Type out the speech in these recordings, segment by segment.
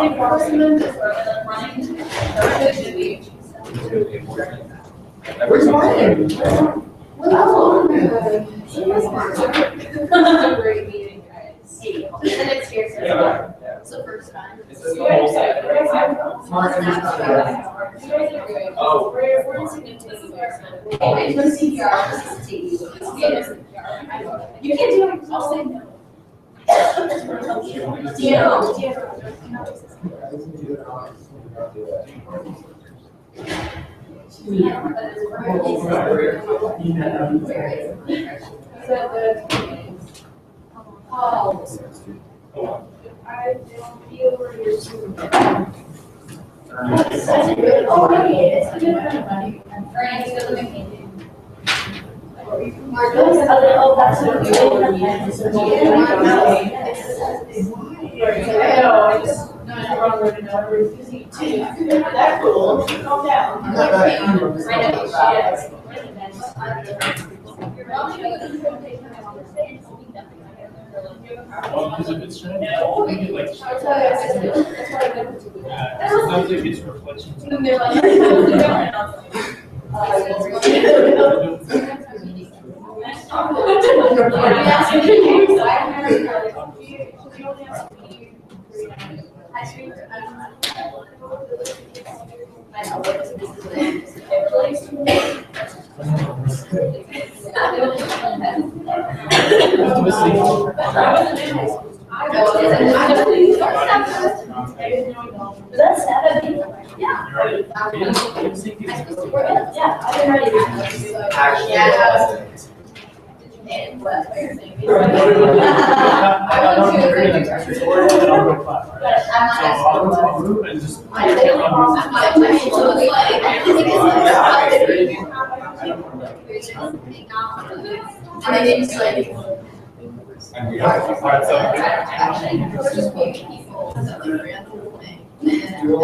enforcement is running. Where's Martin? Great meeting, guys. And it's here, so it's the first time. Oh. We're in significant embarrassment. Hey, let's see here. You can't do it. I'll say no. I don't feel where you're shooting. That's cool. Calm down. Because if it's trying to like, sometimes it gets reflections. That's Saturday. Yeah. Yeah, I've been ready.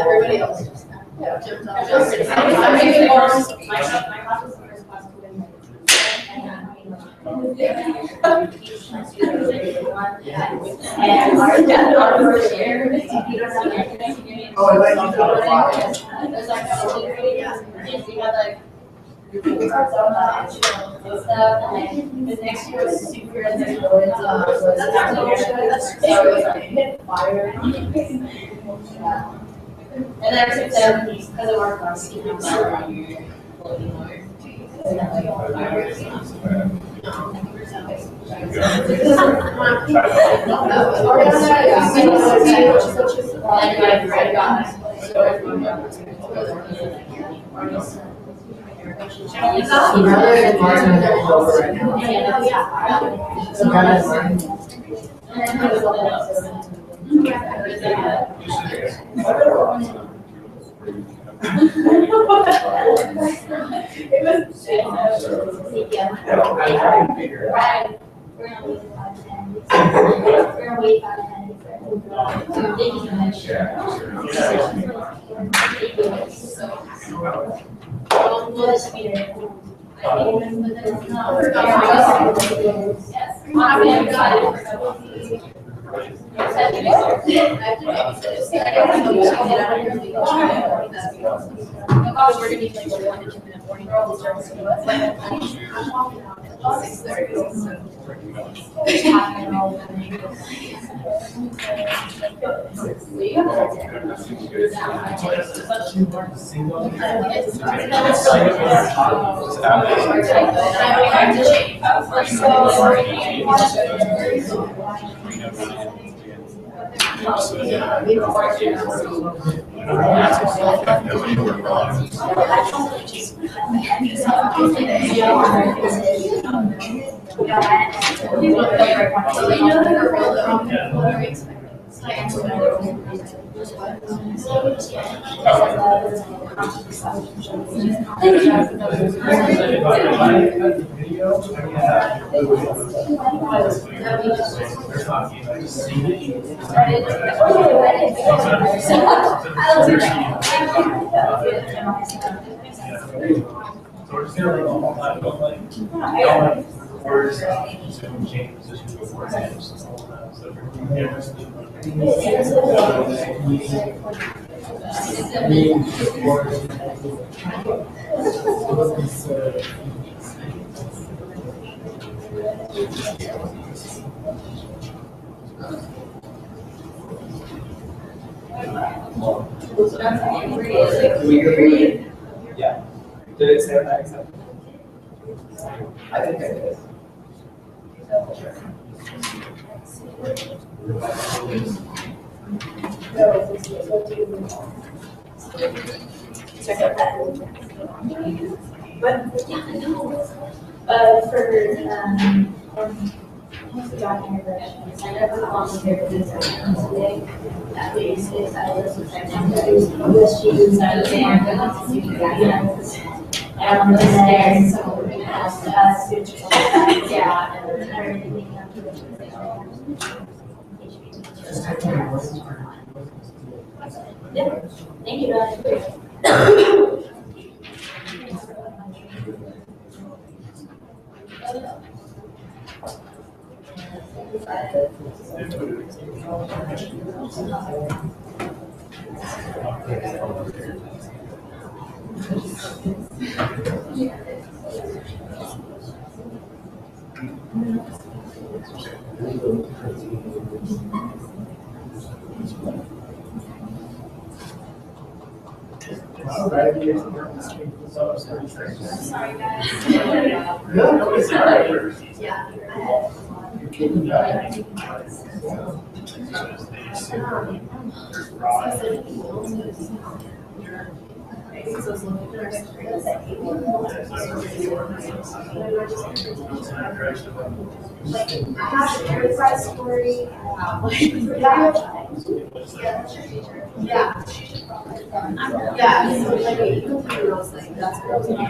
Everybody else just jumped on. I'm making more. Next year was super and then since then, because of our class, Or change position before change. So, yeah. Do we agree? Yeah. Did it say that exactly? I think I did. Check out that. But, yeah, I know. What's the document that I never volunteered for this today? At least is I was USGD side of the and then so we're gonna ask us yeah, and everything. Yeah, thank you, guys. Sorry, guys. No, it's all right. Yeah. I have a enterprise story. Yeah. Yeah, so like you go through those like that's what like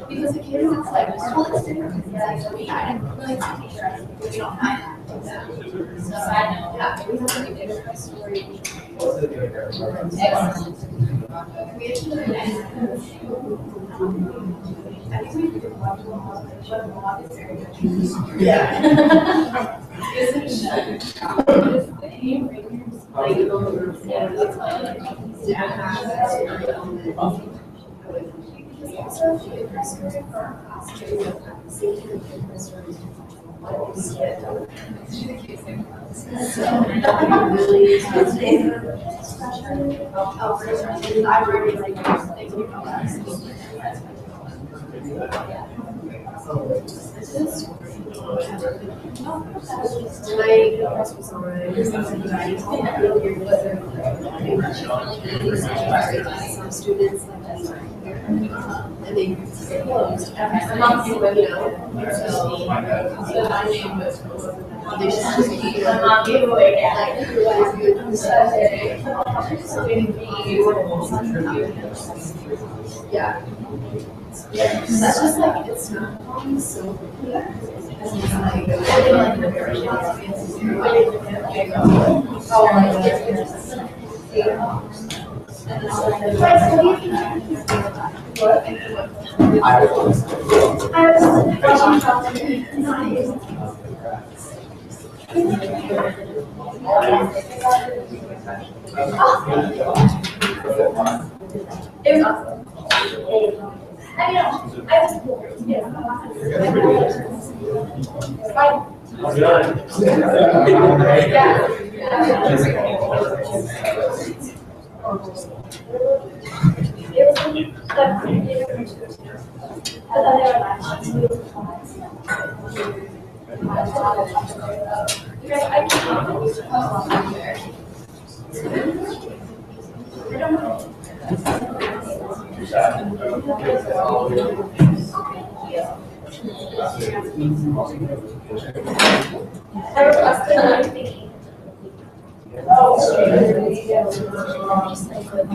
because the kids it's like well it's different because like we I didn't really take teachers we don't have that. So I know yeah we have like enterprise story. Excellent. We actually I think we could watch the lot is very good. Yeah. Like, yeah, that's like, some students and they closed. I'm not doing it now. So my name was I'm not giving away yeah. That's just like it's not fun, so it was awesome. I mean, I was bored. Yeah.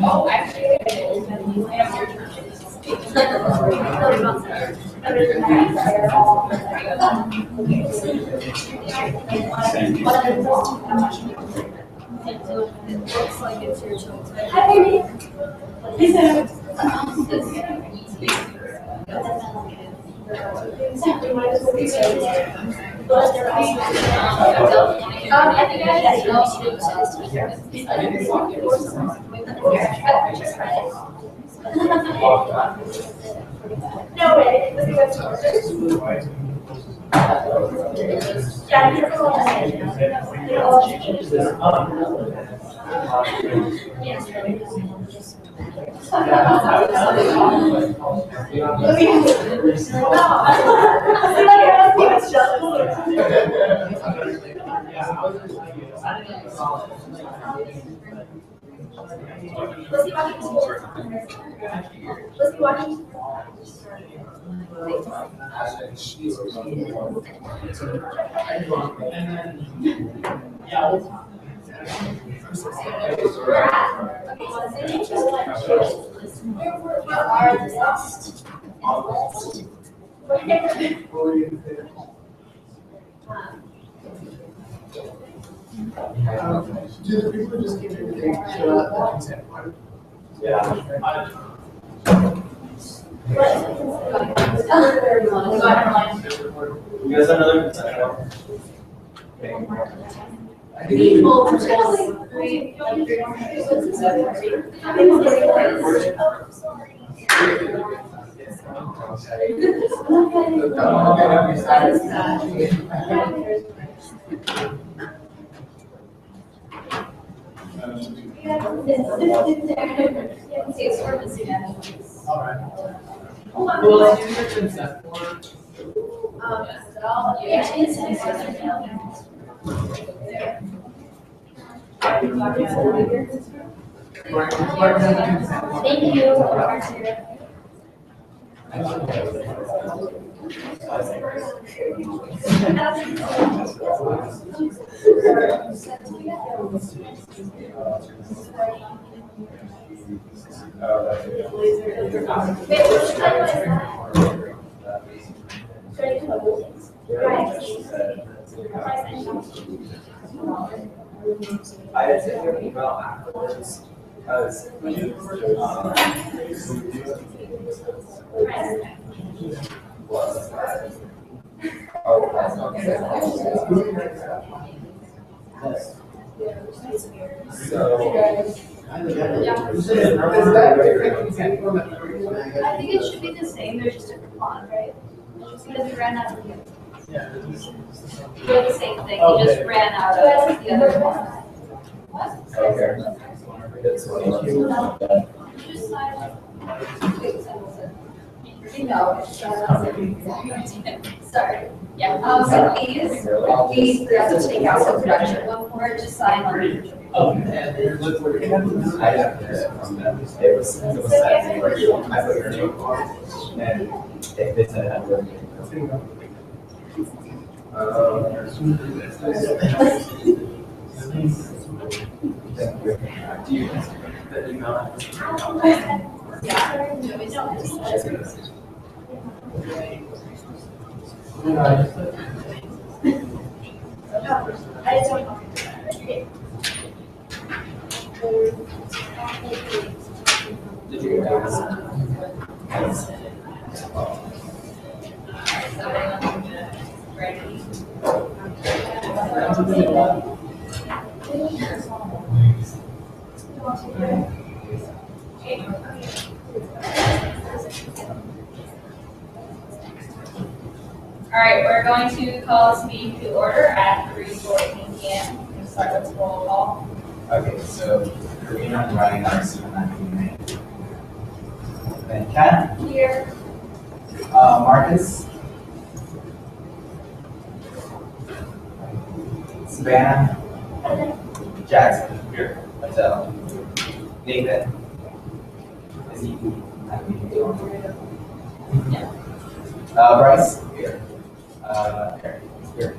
Oh, actually, it looks like it's your children. Hi, baby. I think I had no way. Was he watching? Do the people who just came in today show up at consent? You guys have another consent? I think all right. Well, I do the consent form. Thank you. I had to hear about afterwards because I think it should be the same, there's just different font, right? Because we ran out of the They're the same thing, we just ran out of the other one. No, sorry. Yeah, so these forgot to take out the production one more, just sign on. it was sad. I put your name on and they said do you that email? Did you ask? All right, we're going to call this meeting to order at 3:14 p.m. We'll start with roll call. Okay, so Karina and Ryan are still not being made. Then Kat, Here. Marcus, Savannah, Jackson, here, Mattel, Nathan. Is he? Yeah. Bryce, here. Eric, here.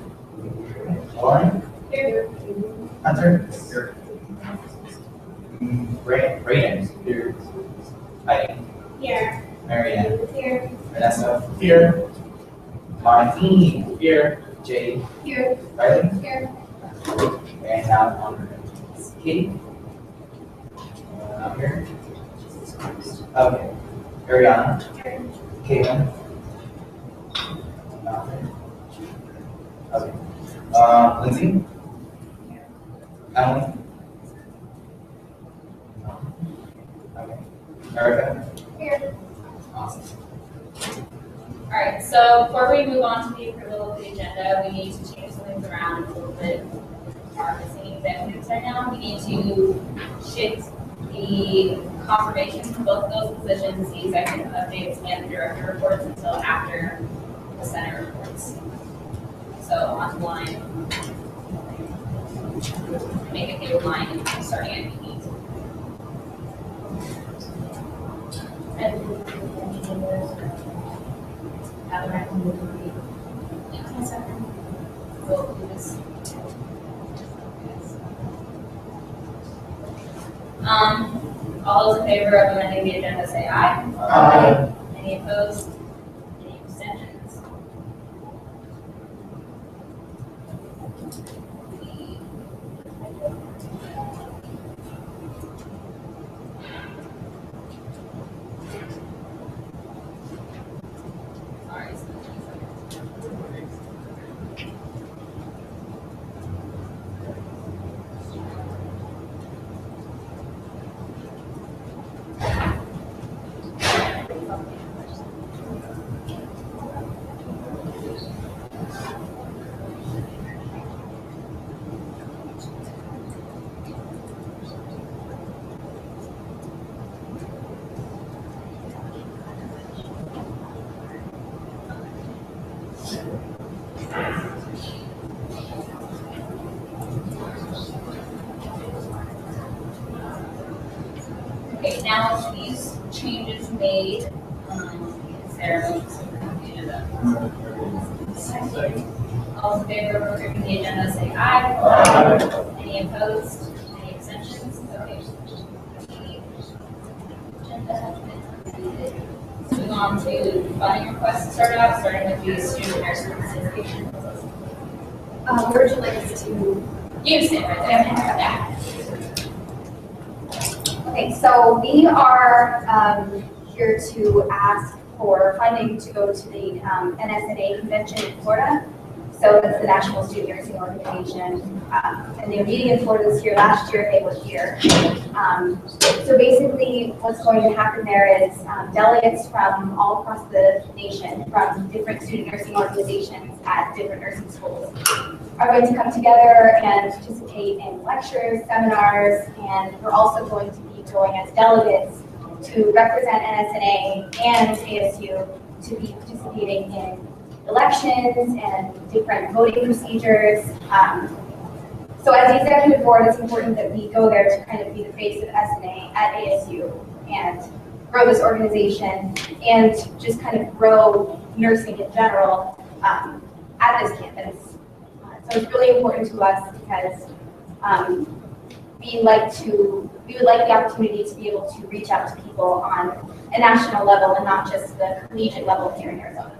Lauren, Here. Hunter, here. Brayden, here. Heidi, Here. Marianne, Here. Vanessa, here. Martine, here. Jade, Here. Riley, Here. and now on Katie. Here. Okay. Ariana, Caitlin, Lindsay? Alan? Okay. Erica? Here. Awesome. All right, so before we move on to the approval of the agenda, we need to change some things around a little bit. Our missing executives right now. We need to shift the confirmation for both of those positions, the executive updates and the director reports, until after the Senate reports. So on the line, make a new line starting at meeting. We'll do this. All those in favor of amending the agenda say aye. Aye. Any opposed? Any abstentions? Sorry. Okay, now these changes made, Sarah, the agenda. All in favor of approving the agenda, say aye. Aye. Any opposed? Any abstentions? Okay. Agenda has been completed. Moving on to funding requests to start out, starting with the student nurse certification. Where would you like us to? You sit right there. Yeah. Okay, so we are here to ask for funding to go to the NSNA convention in Florida. So that's the National Student Nursing Organization. And they were meeting in Florida this year. Last year they were here. So basically what's going to happen there is delegates from all across the nation, from different student nursing organizations at different nursing schools, are going to come together and participate in lectures, seminars, and we're also going to be going as delegates to represent NSNA and ASU to be participating in elections and different voting procedures. So as the executive board, it's important that we go there to kind of be the face of SNA at ASU and grow this organization and just kind of grow nursing in general at this campus. So it's really important to us because we would like the opportunity to be able to reach out to people on a national level and not just the collegiate level here in Arizona.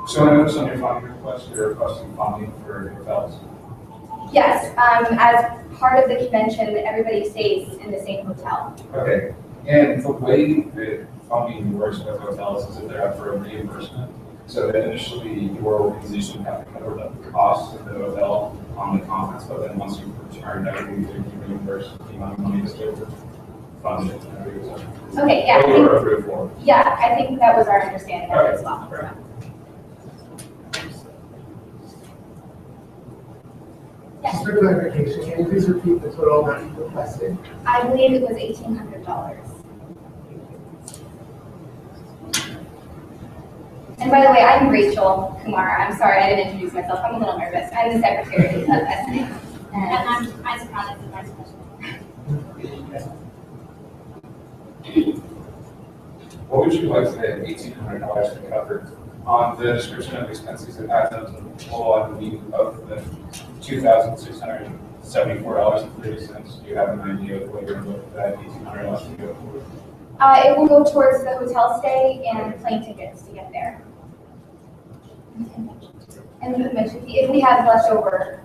So I noticed on your funding request, you're requesting funding for hotels. Yes, as part of the convention, everybody stays in the same hotel. Okay, and the way that funding works with hotels is that they're up for a reimbursement. So that initially your organization have to cover the cost of the hotel on the conference, but then once you return that, you reimburse the amount of money that's over funded. Okay, yeah, What we were approved for. I think that was our understanding of it as well. Okay. Just for clarification, can you please repeat the total that you requested? I believe it was $1,800. And by the way, I'm Rachel Kumar. I'm sorry, I didn't introduce myself. I'm a little nervous. I'm the secretary of SNA. And I'm vice president, vice president. What would you like to get $1,800 to cover? On the description of expenses, it adds up to the total, I believe, of the $2,674.30. Do you have an idea of what you're looking at that $1,800 to go for? It will go towards the hotel stay and plane tickets to get there. And the convention fee, if we have leftover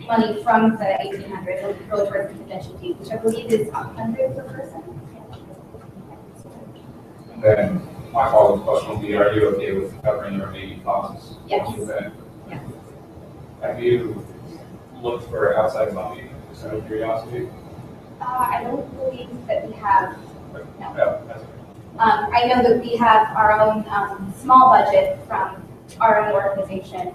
money from the $1,800, it'll go towards the convention fee, which I believe is $100 per person. Then, my follow-up question will be, are you okay with covering the remaining costs? Yes. Okay. Yes. Have you looked for outside funding, just out of curiosity? I don't believe that we have, no. No, that's okay. I know that we have our own small budget from our own organization.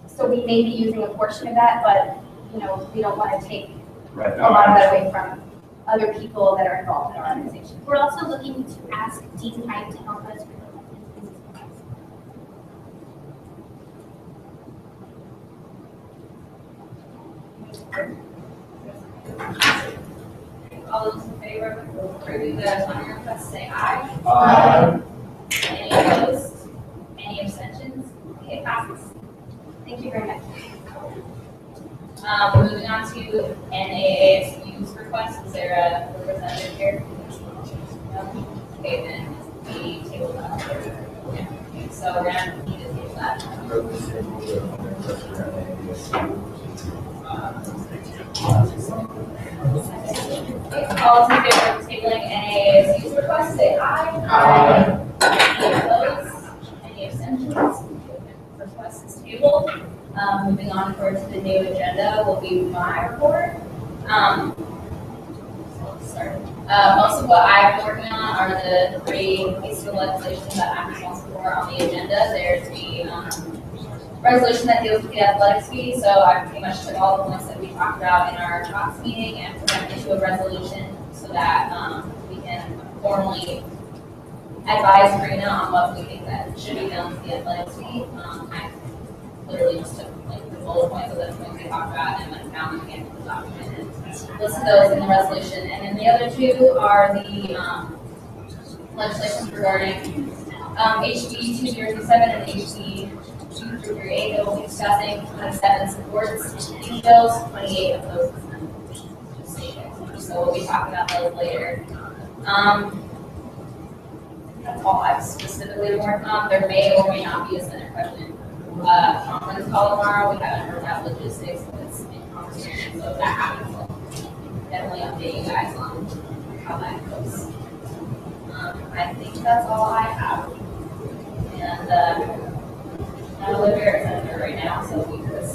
So we may be using a portion of that, but, you know, we don't want to take Right. a lot of that away from other people that are involved in our organization. We're also looking to ask Dean Hyde to help us with All those in favor of approving the funding request, say aye. Aye. Any opposed? Any abstentions? Okay, passes. Thank you very much. Moving on to NAASU's request, is there a representative here? No? Okay, then we table that. Okay, so we're gonna need to table that. Okay, all those in favor of tabling NAASU's request, say aye. Aye. Any opposed? Any abstentions? Request is tabled. Moving on towards the new agenda will be my report. Most of what I've been working on are the three pieces of legislation that I'm responsible for on the agenda. There's the resolution that deals with the athletics fee, so I pretty much took all the points that we talked about in our talks meeting and put them into a resolution so that we can formally advise Karina on what we think that should be done with the athletics fee. I literally just took like the bullet points of the things we talked about and went down and the document and listed those in the resolution. And then the other two are the legislations regarding HB 2027 and HB 2338 that we'll be discussing. 27 supports these bills, 28 of those. So we'll be talking about those later. That's all I've specifically been working on. There may or may not be a Senate President conference call tomorrow. We haven't heard that logistics, but it's in conversation. So if that happens, we'll definitely update you guys on how that goes. I think that's all I have. And I'm a library center right now, so we just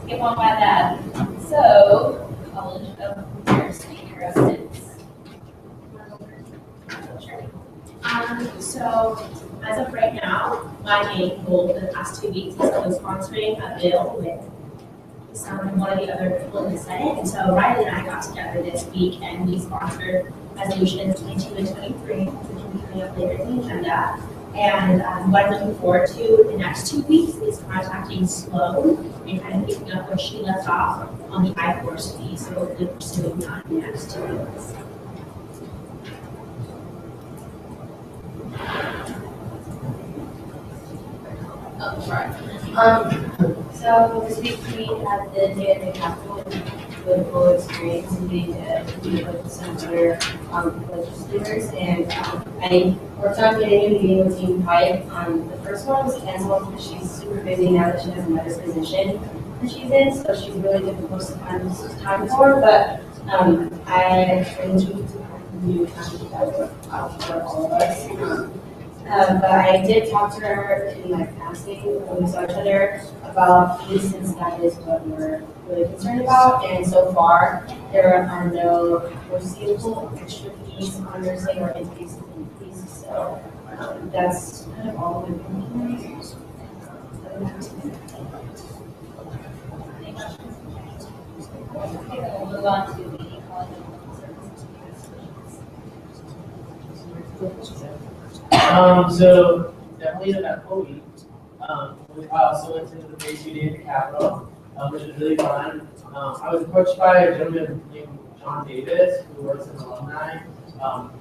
skip on by that. So, College of Senior Residents. So as of right now, my main goal for the past 2 weeks is co-sponsoring a bill with one of the other people in the Senate. And so Riley and I got together this week and we sponsored resolutions 22 and 23, which will be coming up later in the agenda. And what I'm looking forward to the next 2 weeks is contacting Sloan and kind of picking up where she left off on the I-Force fee. So hopefully pursuing that in the next 2 weeks. Oh, sorry. So this week we had the day at the Capitol with full experience and getting to meet with some other legislators. And I worked on getting a meeting with Dean Hyde. The first one was canceled because she's super busy now that she has another position that she's in, so she's really difficult to find time for. But I arranged to do that work out for all of us. But I did talk to her in my passing when we saw each other about fees, since that is what we're really concerned about. And so far, there are no foreseeable extra fees on nursing or increases in fees. So that's kind of all we've been doing. Okay, then we'll move on to the College of Services. So definitely an eventful week. I also went to the phase 2 day at the Capitol, which was really fun. I was approached by a gentleman named John Davis, who works in alumni.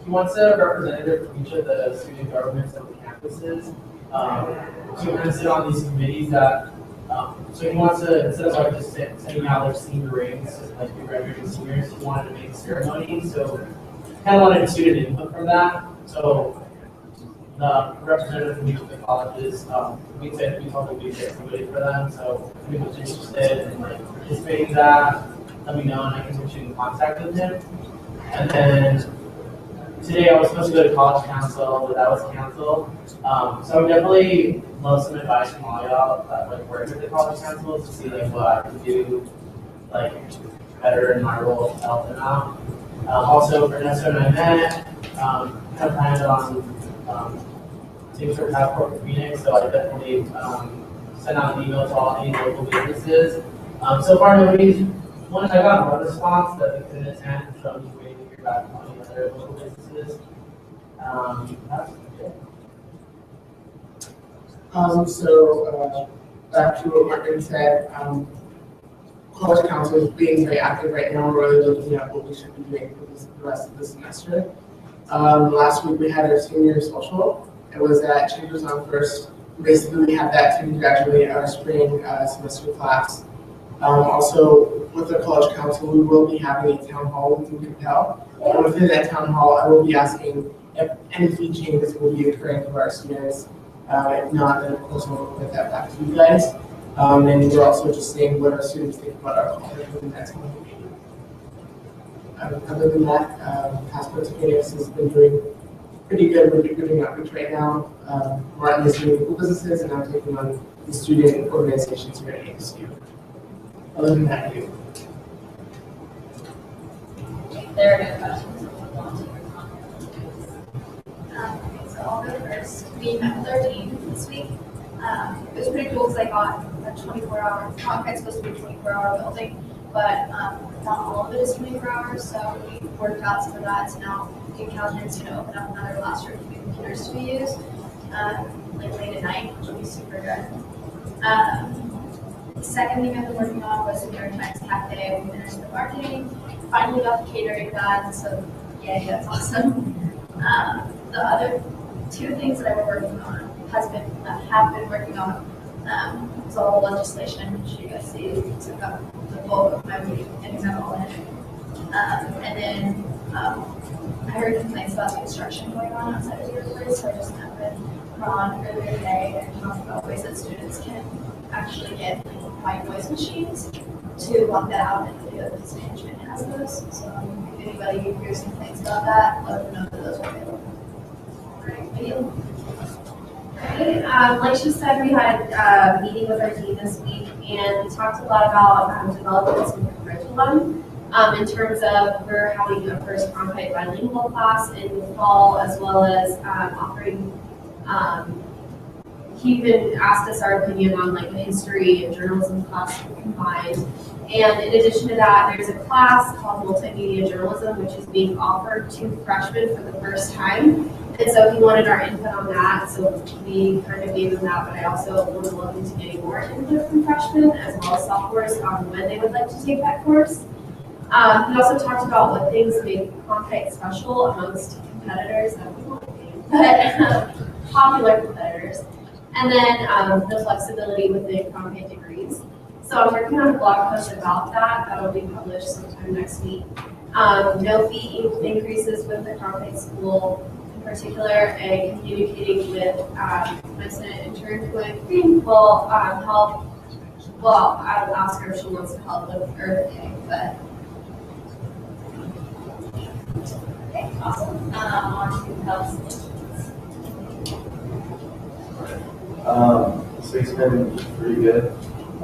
He wants a representative from each of the student governments of the campuses. So we're going to sit on these committees that, so he wants to, instead of like just sending out their senior rings, like the graduating seniors, he wanted to make a ceremony. So kind of wanted student input from that. So the representative from each of the colleges, we told them we'd get somebody for them. So if anyone's interested in like participating in that, let me know and I can put you in contact with him. And then today I was supposed to go to college council, but that was canceled. So I would definitely love some advice from all y'all that like work with the college council to see like what I can do like better in my role to help them out. Also, Vanessa and I met, have planned on things for Passport for Phoenix, so I definitely sent out an email to all any local businesses. So far, I got one response that they couldn't attend, so I'm just waiting to hear back from any other local businesses. That's it. Back to what Martin said, college council is being very active right now. We're really looking at what we should be doing for the rest of the semester. Last week we had our senior social. It was at Chambers on First. Basically, we had that to graduate our spring semester class. Also, with the college council, we will be having a town hall with Compel. And within that town hall, I will be asking if any fee changes will be occurring for our students. If not, then of course we'll put that back to you guys. And we're also just seeing what our students think about our college within that town hall. Other than that, Passport to Phoenix has been doing pretty good. We're doing outreach right now. Martin is doing local businesses, and I'm taking on the student organizations here at ASU. Other than that, you. There are no questions. Okay, so I'll go first. We met with our team this week. It was pretty cool because I got a 24-hour, it's supposed to be a 24-hour building, but not all of it is 24 hours, so we worked out some of that. So now Duke Calhoun is going to open up another classroom for computers to be used, like late at night, which will be super good. The second thing I've been working on was the New York Times Cafe. We finished the marketing, finally got the catering done, so yay, that's awesome. The other two things that I've been working on have been working on is all the legislation. I'm sure you guys see took up the bulk of my week getting that all in. And then I heard complaints about the construction going on outside of your place, so I just met with Ron earlier today and talked about ways that students can actually get white noise machines to lock that out, and the other management has those. So if anybody hears complaints about that, let them know that those are available. Like she said, we had a meeting with our team this week, and we talked a lot about developing some curriculum in terms of we're having a first on-site bilingual class in the fall, as well as offering. He even asked us our opinion on like the history and journalism class combined. And in addition to that, there's a class called Multimedia Journalism, which is being offered to freshmen for the first time. And so he wanted our input on that, so we kind of gave him that, but I also was looking to getting more input from freshmen as well as sophomores on when they would like to take that course. He also talked about what things make Comkite special amongst competitors, but popular competitors. And then the flexibility within Comkite degrees. So I'm working on a blog post about that. That'll be published sometime next week. No fee increases with the Comkite school in particular, and communicating with my student intern who I think will help. Well, I'll ask her if she wants to help with Earth Day, but. Okay, awesome. On to health solutions. So it's been pretty good. I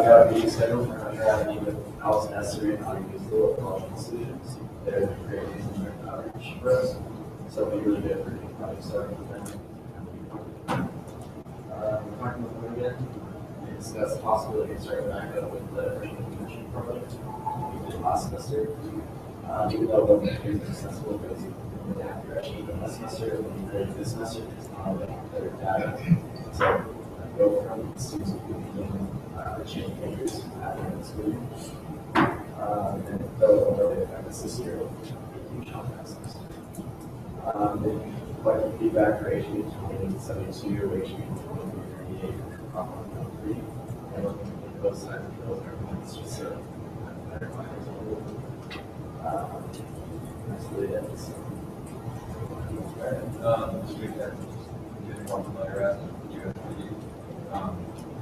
got a meeting scheduled for another meeting with Alice Nestor and how to use the local solutions. They're creating their outreach for us. So it'll be really good for getting project started with them. We're talking with them again. We discussed the possibility of starting back up with the freshman convention project we did last semester. Even though one is accessible because we have to actually do last semester when we did this semester, it's not like better data. So go from students who begin change makers at the end of the school year. And though really affect us this year, huge help that semester. Then collecting feedback for HB 2072, HB 2038, Prop 103, and looking at both sides of those arguments just so better findings of the that's really it. This weekend, getting one letter at USGD.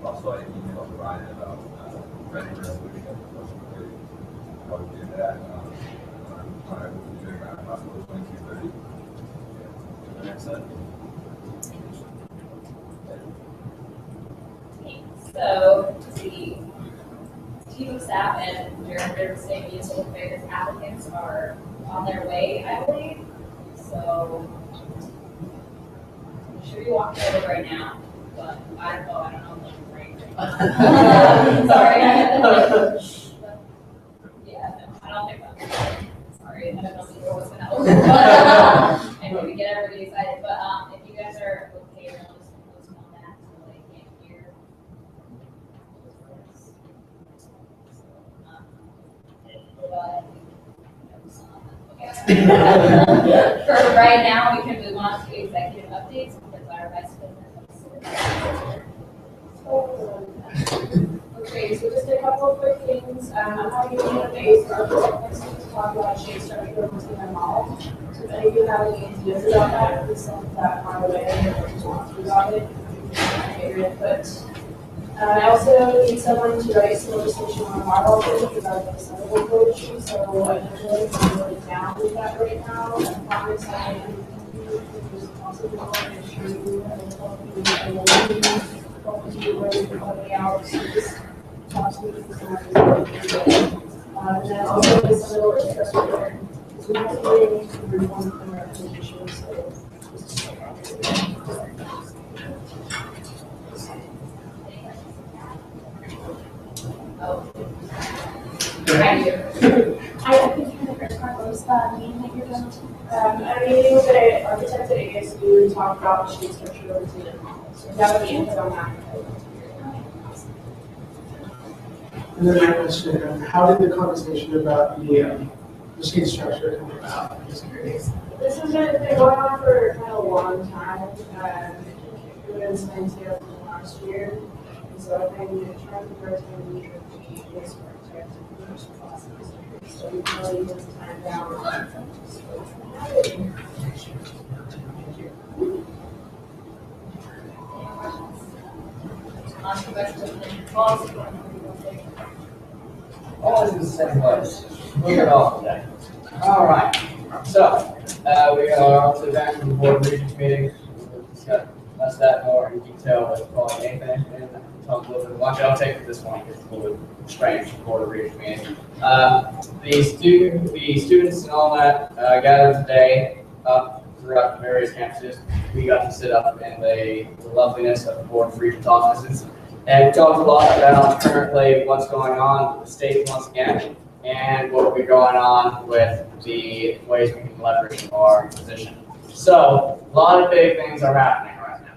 Also, I emailed Ryan about writing resolution. Wasn't really how we do that. I will be doing around possible 22:30. said. So, the chief of staff and director of state municipal affairs applicants are on their way, I believe. So, I'm sure you walked over right now, but I don't know if I'm right. Sorry. Yeah, no, I don't think that's sorry, I don't know if what's gonna help. And maybe get everybody excited, but if you guys are okay, we'll just postpone that until they can't hear. For right now, we can move on to executive updates because our vice president. Okay, so just a couple of quick things. I'm having a base next week to talk about shape structure within the model. So if any of you have any ideas about that, please send that my way or just talk about it. Get your input. I also need someone to write some legislation on a model because I'm a settlement code issue, so I don't really really down with that right now. I promise I am responsible for ensuring you have a you ready for coming out, so just talk to me for some and then also this little interest rate, because we have to really reform the recommendation, so. Thank you. I think the first part was the meeting that you're going to. At a meeting with the architect at ASU, we talked about the shape structure of the unit model. So that would be input on that. And then my question, how did the conversation about the shade structure come about? I'm just curious. This has been going on for kind of a long time. It was until last year. And so I've been trying to work with the base architect in first classes. So we really put some time down. Always in the same place. Moving on today. All right. So, we are also back from the board of Regents meeting. We'll discuss that more in detail with Paul and Nathan, and talk a little bit. Watch out, take this one because it's a little bit strange for the board of Regents meeting. The students and all that gathered today up throughout various campuses. We got to sit up in the loveliness of the board of Regents offices. And we talked a lot about currently what's going on with the state once again, and what will be going on with the ways we can leverage our position. So, a lot of big things are happening right now.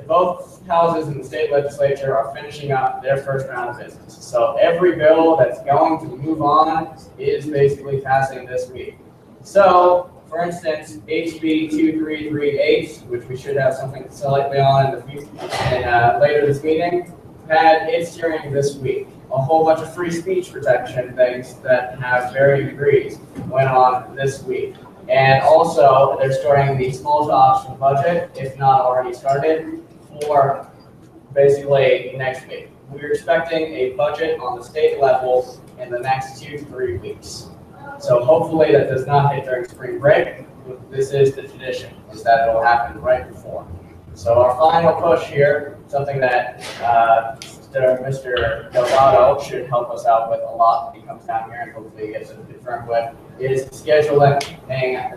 Both houses in the state legislature are finishing up their first round of business. So, every bill that's going to move on is basically passing this week. So, for instance, HB 2338, which we should have something slightly on in the future and later this meeting, had its hearing this week. A whole bunch of free speech protection things that have varying degrees went on this week. And also, they're starting the small to optional budget, if not already started, for basically next week. We're expecting a budget on the state level in the next 2 to 3 weeks. So hopefully that does not hit during spring break. This is the tradition, is that it'll happen right before. So our final push here, something that Mr. Delgado should help us out with a lot when he comes down here and hopefully gets it confirmed with, is scheduling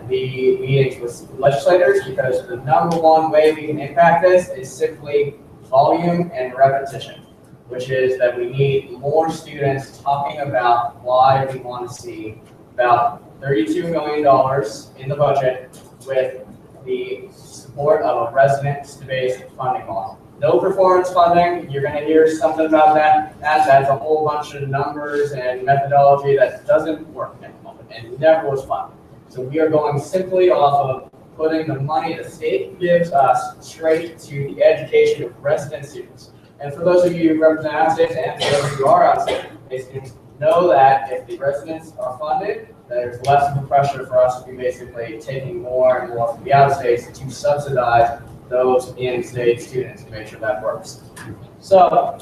the meetings with legislators, because the number one way we can impact this is simply volume and repetition, which is that we need more students talking about why we want to see about $32 million in the budget with the support of a residence-based funding model. No performance funding, you're going to hear something about that. That's a whole bunch of numbers and methodology that doesn't work at the moment and never was funded. So we are going simply off of putting the money the state gives us straight to the education of resident students. And for those of you who represent out-of-state and for those who are out-of-state students, know that if the residents are funded, there's less of a pressure for us to be basically taking more and more from the out-of-states to subsidize those in-state students to make sure that works. So,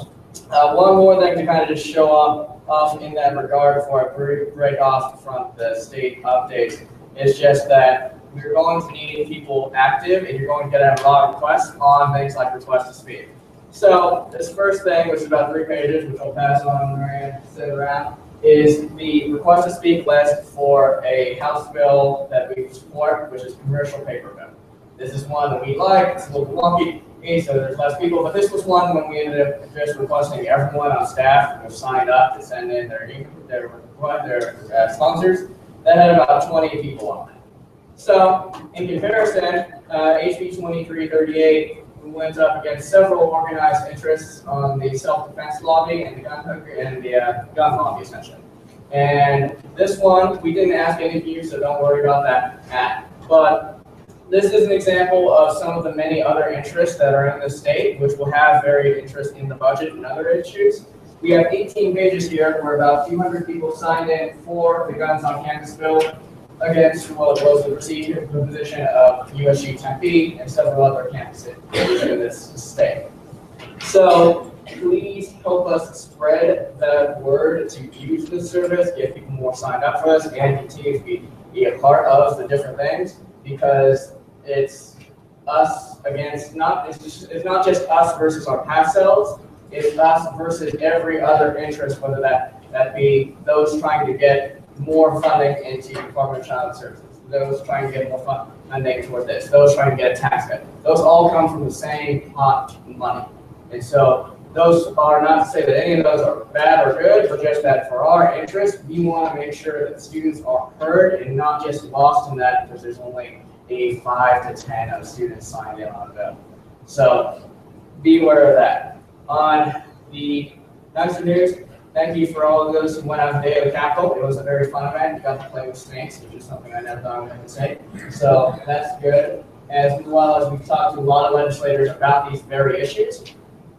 one more thing to kind of just show off in that regard before I break off from the state updates is just that we're going to need people active, and you're going to get a lot of requests on things like request to speak. So this first thing, which is about 3 pages, which I'll pass on when Marianne sit around, is the request to speak list for a House bill that we support, which is commercial paper bill. This is one that we like. It's a little wonky, so there's less people, but this was one when we ended up just requesting everyone on staff who signed up to send in their sponsors. That had about 20 people on it. So in comparison, HB 2338 went up against several organized interests on the self-defense lobby and the gun lobby, essentially. And this one, we didn't ask any of you, so don't worry about that. But this is an example of some of the many other interests that are in the state, which will have varied interest in the budget and other issues. We have 18 pages here where about 200 people signed in for the Guns on Campus bill against what was the procedure for the position of USG Tempe and several other campuses in this state. So please help us spread the word to use this service, get people more signed up for us, and continue to be a part of the different things, because it's us against it's not just us versus our past selves. It's us versus every other interest, whether that be those trying to get more funding into Department of Child Services, those trying to get more funding toward this, those trying to get a tax cut. Those all come from the same pot of money. And so those are not to say that any of those are bad or good, but just that for our interest, we want to make sure that students are heard and not just lost in that because there's only a 5 to 10 of students signed in on a bill. So be aware of that. On the nicer news, thank you for all of those who went out today to the Capitol. It was a very fun event. You got to play with snakes, which is something I never thought I would say. So that's good. As well as we've talked to a lot of legislators about these very issues.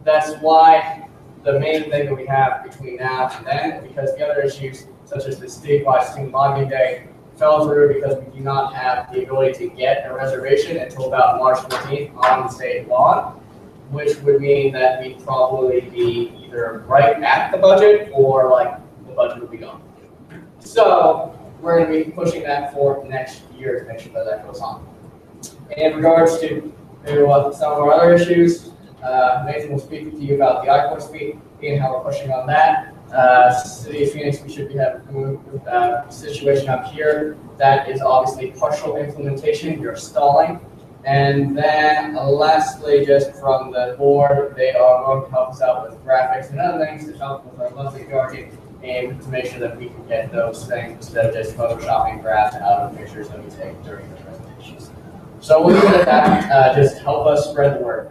That's why the main thing that we have between now and then, because the other issues, such as the statewide student lobbying day, fell through because we do not have the ability to get a reservation until about March 14th on the state lawn, which would mean that we'd probably be either right at the budget or like the budget would be gone. So we're going to be pushing that for next year to make sure that that goes on. In regards to some of our other issues, Nathan will speak to you about the I-Course fee and how we're pushing on that. City of Phoenix, we should be having a situation up here that is obviously partial implementation. You're stalling. And then lastly, just from the board, they are going to help us out with graphics and other things to help with our lovely jargon and to make sure that we can get those things instead of just photoshopping graphs out of pictures that we take during the presentations. So we'll leave it at that. Just help us spread the word.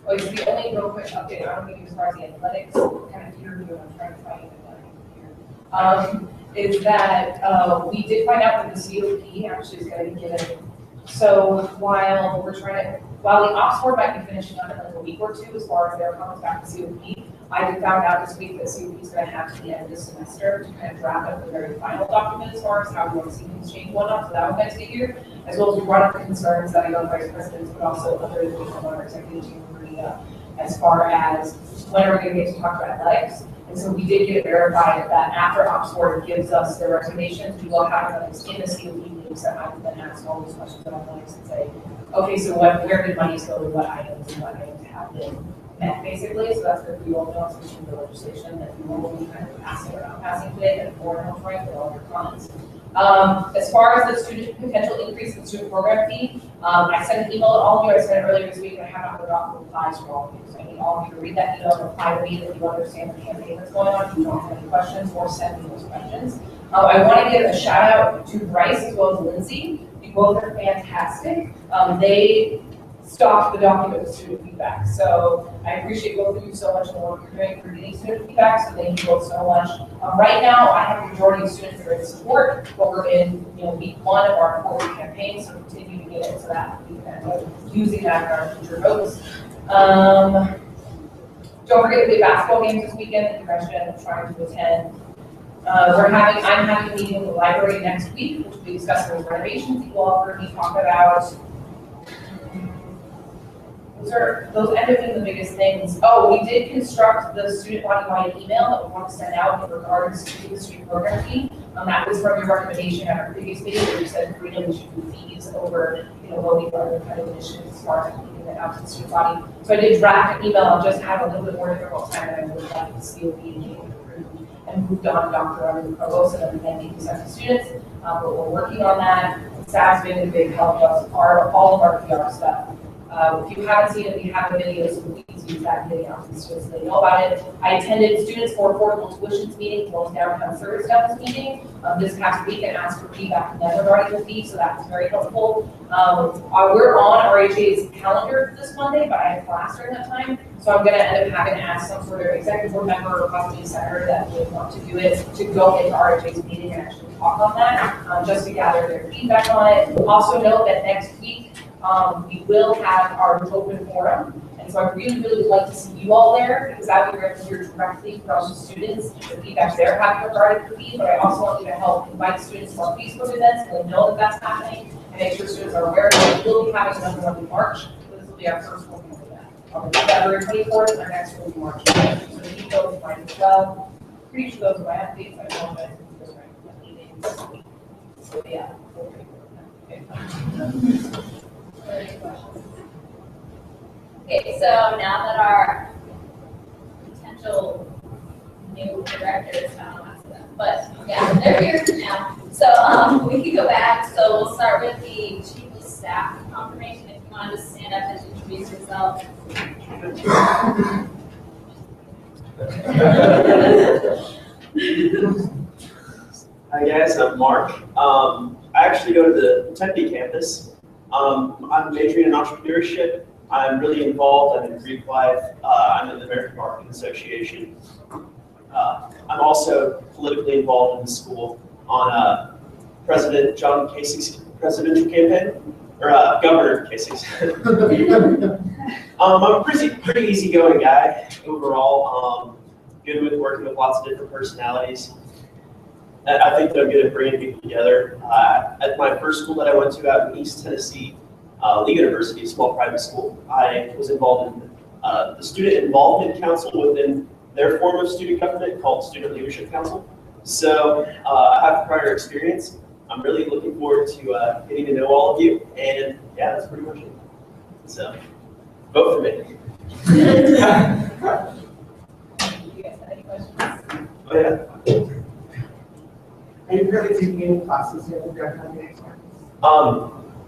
Oh, it's the only real quick update I don't think as far as the athletics, kind of here, I'm trying to find it here. Is that we did find out that the COP actually is going to be given. So while the Oxford might be finishing up in like a week or two as far as their comments back to COP, I did found out this week that COP is going to have to the end of this semester to kind of draft up the very final document as far as how we want to see things change and whatnot. So that was next year, as well as we brought up the concerns that I know the vice presidents, but also other individuals on our executive team as far as when are we going to get to talk about athletics. And so we did get it verified that after Oxford gives us their recommendations, we will have athletics in the COP meetings that I can then ask all those questions about athletics and say, okay, so where did money go to what items and what items have been met basically. So that's what we all know, especially the legislation that we will be kind of passing today, and for and right with all your comments. As far as the student potential increase in the student program fee, I sent an email to all of you. I sent it earlier this week, and I have not heard off replies from all of you. So I need all of you to read that email and reply to me that you understand the campaign that's going on. If you don't have any questions, or send me those questions. I want to give a shout out to Bryce as well as Lindsay. You both are fantastic. They stocked the document with student feedback. So I appreciate both of you so much and the work you're doing for getting student feedback. So thank you both so much. Right now, I have a majority of students that are in support, but we're in week 1 of our 4-week campaign, so continue to get into that we can using that in our future votes. Don't forget the basketball games this weekend that you mentioned trying to attend. I'm having a meeting with the library next week, which we discuss those renovations. You all heard me talk about Those end up being the biggest things. Oh, we did construct the student body-wide email that we want to send out in regards to the student program fee. That was from your recommendation at our previous meeting, where you said freedom should do fees over, what we've done kind of initiatives as far as getting that out to the student body. So I did draft an email. I'll just have a little bit more difficult time than I would like to see it being approved and moved on Dr. and Provost and then being sent to students. But we're working on that. Staff's been a big help to us, all of our PR stuff. If you haven't seen it, we have the videos, so please use that video out to the students so they know about it. I attended Students for Affordable Tuitions meeting, as well as Downtown Service Steps meeting this past week and asked for feedback from them regarding the fee, so that was very helpful. We're on RHA's calendar for this Monday, but I have class during that time, so I'm going to end up having to ask some sort of executive board member or possibly a senator that would want to do it to go into RHA's meeting and actually talk on that, just to gather their feedback on it. Also note that next week, we will have our open forum, and so I really would like to see you all there, because that way we're able to hear directly from the students, the feedback they're having regarding the fee, but I also want you to help invite students to our Facebook events, so they know that that's happening, and make sure students are aware that we will be having another one in March, so this will be our first one for that. February 24th, and our next one will be March 5th. So keep those in mind as well. Pretty sure those are my updates, I apologize for those right meetings. So yeah. Okay, so now that our potential new directors, I don't know how to say that, but yeah, they're here now. So we can go back. So we'll start with the chief of staff confirmation. If you want to just stand up and introduce yourself. Hi guys, I'm Mark. I actually go to the Tempe campus. I'm majoring in entrepreneurship. I'm really involved. I'm in Greek life. I'm in the American Marketing Association. I'm also politically involved in the school on President John Kasik's presidential campaign, or Governor Kasik's. I'm a pretty easygoing guy overall. Good with working with lots of different personalities. I think they're good at bringing people together. At my first school that I went to out in East Tennessee, Lee University, a small private school, I was involved in the Student Involvement Council within their form of student government called Student Leadership Council. So I have prior experience. I'm really looking forward to getting to know all of you. And yeah, that's pretty much it. So vote for me. Do you guys have any questions? Oh, yeah. Are you currently taking any classes here with your company?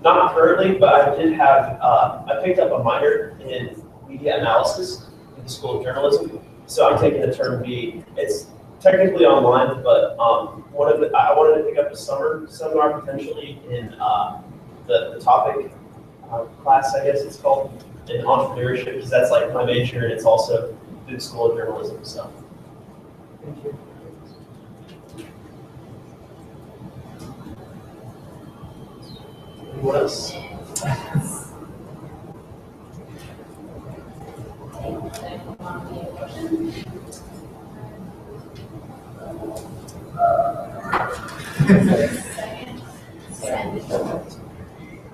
Not currently, but I did have, I picked up a minor in media analysis in the School of Journalism. So I'm taking the term B. It's technically online, but I wanted to pick up a seminar potentially in the topic class, I guess it's called, in entrepreneurship, because that's like my major, and it's also through the School of Journalism. So. Thank you. What else?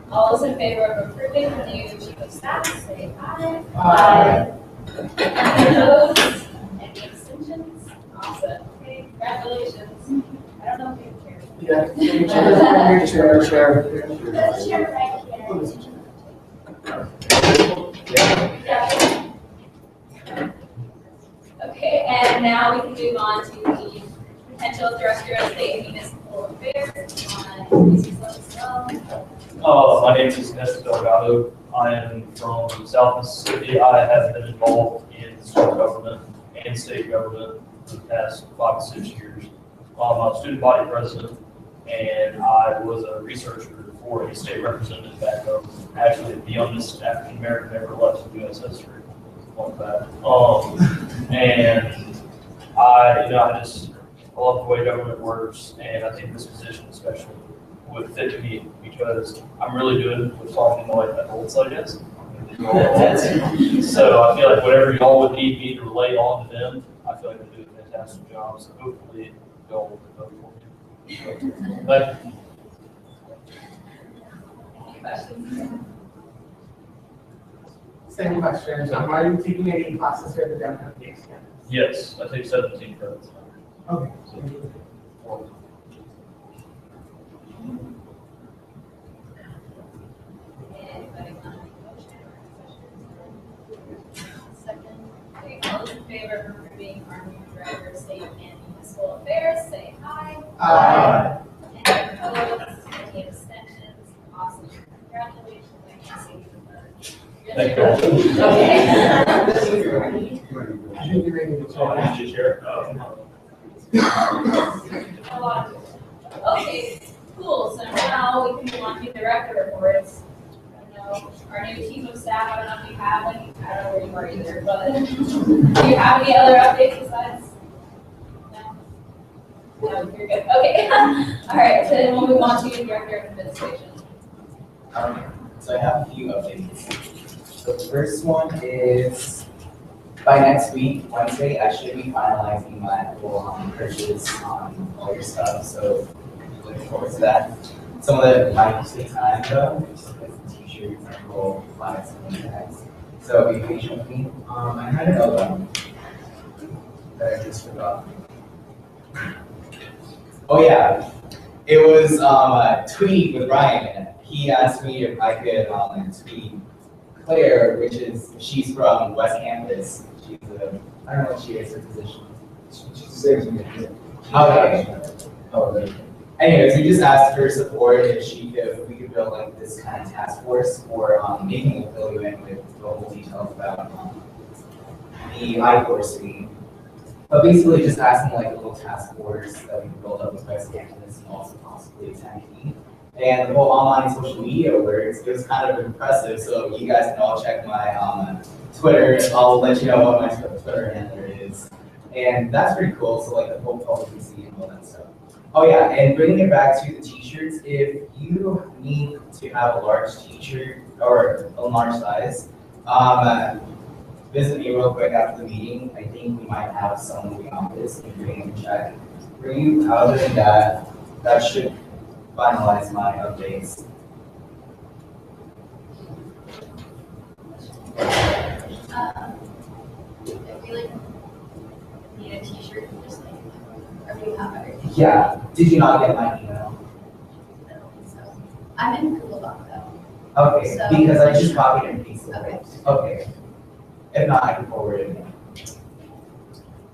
All those in favor of approving the new chief of staff, say aye. Aye. Any opposed? Any abstentions? Awesome. Okay, congratulations. I don't know if you care. Yeah, chair. That's chair right here. Okay, and now we can move on to the potential director of state and municipal affairs. My name is Nesta Delgado. I am from South Mississippi. I have been involved in school government and state government for the past 5 to 6 years. I'm a student body president, and I was a researcher for a state representative back home. Actually, the youngest African American ever elected to U.S. history. Like that. And I love the way government works, and I think this position especially would fit me because I'm really good with talking to like adults, I guess. So I feel like whatever y'all would need me to relay on to them, I feel like I do a fantastic job. So hopefully y'all will vote for me. But Same question. Are you taking any classes here at the downtown campus? Yes, I take 17 credits. Okay. Anybody want to motion? Second. Okay, all those in favor of approving our new director of state and municipal affairs, say aye. Aye. Any opposed, any abstentions? Awesome. Congratulations, I can see you. Thank you. Okay. I think you're ready to So, chat. Mr. Chair, A lot of it. Okay, cool, so now we can move on to director reports. I know our new chief of staff, I don't know if you have any, I don't know where you are either, but do you have any other updates besides? No? No, you're good, okay. All right, so then we'll move on to director of administration. So I have a few updates. So the first one is by next week, Wednesday, I should be finalizing my full purchase on all your stuff. So looking forward to that. Some of it might take time though, just because the t-shirts and full flags and bags. So be patient with me. I had another one that I just forgot. Oh yeah, it was a tweet with Ryan. He asked me if I could tweet Claire, she's from West Campus. She's I don't know what she is, her position. She's okay. Oh, anyways, we just asked her support if we could build like this kind of task force for making we'll fill you in with the whole details about the I-course fee. But basically just asking like a little task force that we can build up with West Campus and also possibly attend. And the whole online social media works, it was kind of impressive. So you guys can all check my Twitter. I'll let you know what my Twitter handle is. And that's pretty cool. So like the whole public can see and all that stuff. Oh yeah, and bringing it back to the t-shirts, if you need to have a large t-shirt or a large size, visit me real quick after the meeting. I think we might have someone in the office and bring in check for you. Other than that, that should finalize my updates. If we like need a t-shirt, just like, or do you have everything? Yeah, did you not get my email? I don't think so. I'm in Google Doc though. Okay, So- because I just copied and pasted Okay. it. Okay. If not, I can forward it again.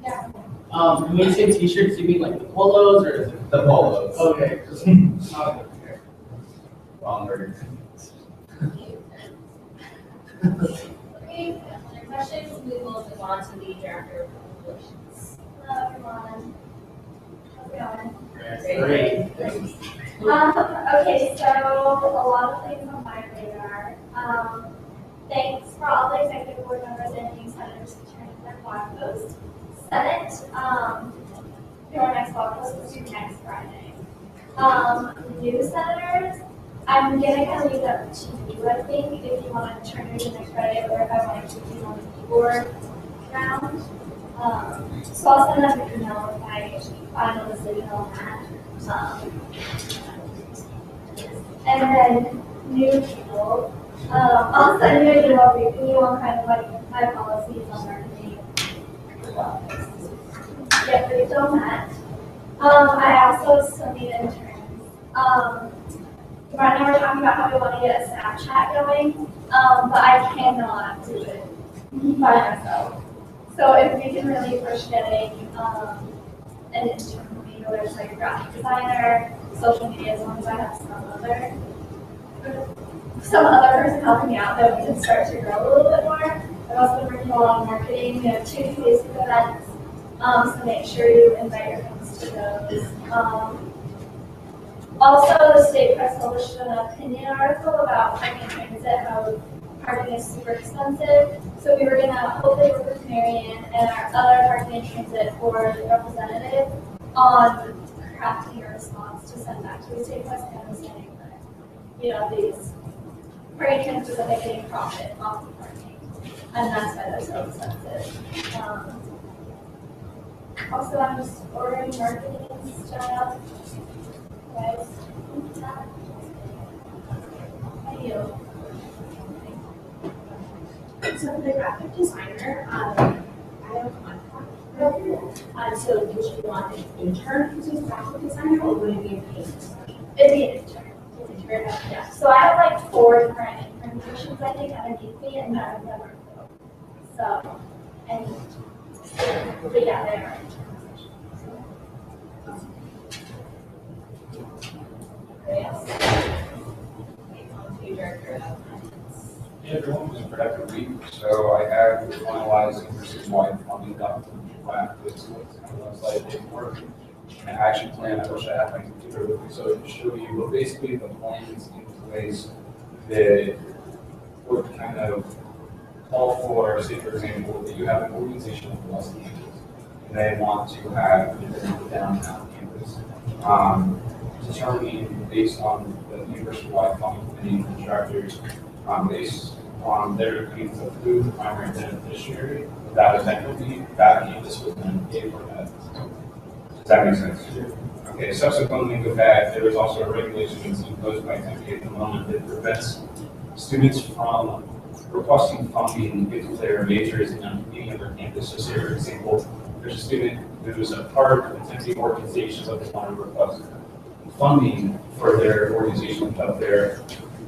Yeah. When you say t-shirts, you mean like the polos or? Is it? The polos. Okay. Okay. Wrong word. Okay, other questions? We will move on to the director of relations. Hello, everyone. How's it going? Great. Okay, so a lot of things on my radar. Thanks for all the executive board members and new senators for turning their blog post. Senate, your next blog post is due next Friday. New senators, I'm gonna kind of leave that to you, I think, if you want to turn yours in next Friday, or if I want to keep you on the keyboard round. So I'll send out an email with my final decision on that. And then new people, I'll send you an email briefing you on kind of like my policies on marketing. Get briefed on that. I also still need interns. Right now we're talking about how we want to get a Snapchat going, but I cannot do it by myself. So if we can really push getting an intern for me, whether it's like a graphic designer, social media, as long as I have some other person helping me out, that we can start to grow a little bit more. I've also been working a lot on marketing. We have 2 Facebook events, so make sure you invite your friends to those. Also, the state press published an opinion article about parking and transit, how parking is super expensive. So we were gonna hopefully work with Marianne and our other parking and transit board representative on crafting a response to send back to the state press and saying that, you know, these parking transfers that they're getting profit off the parking. And that's why they're so expensive. Also, I'm just ordering marketing stuff. Guys, So for the graphic designer, I have a contract. So would you want an intern who's a graphic designer, or would it be a paid? It'd be an intern. Yeah. So I have like 4 current intern positions, I think, underneath me, and none of them are filled. So, and, but yeah, they are interns. Yes. On to Director of Finance. Yeah, everyone was a productive week, so I have finalized industry-wide funding document draft. This looks like paperwork. An action plan, I wish I had my computer with me, so I can show you, but basically the plan is in place that would kind of call for, say for example, that you have an organization of less than and they want to have a downtown campus. Determining based on the university-wide funding committee contractors, based on their needs of who the primary beneficiary of that event would be, that campus would then pay for that. Does that make sense? Okay, subsequently with that, there was also a regulation that's imposed by MPA at the moment that prevents students from requesting funding if their major is in any other campus. So say for example, there's a student who's a part of a temporary organization that they want to request funding for their organization, but their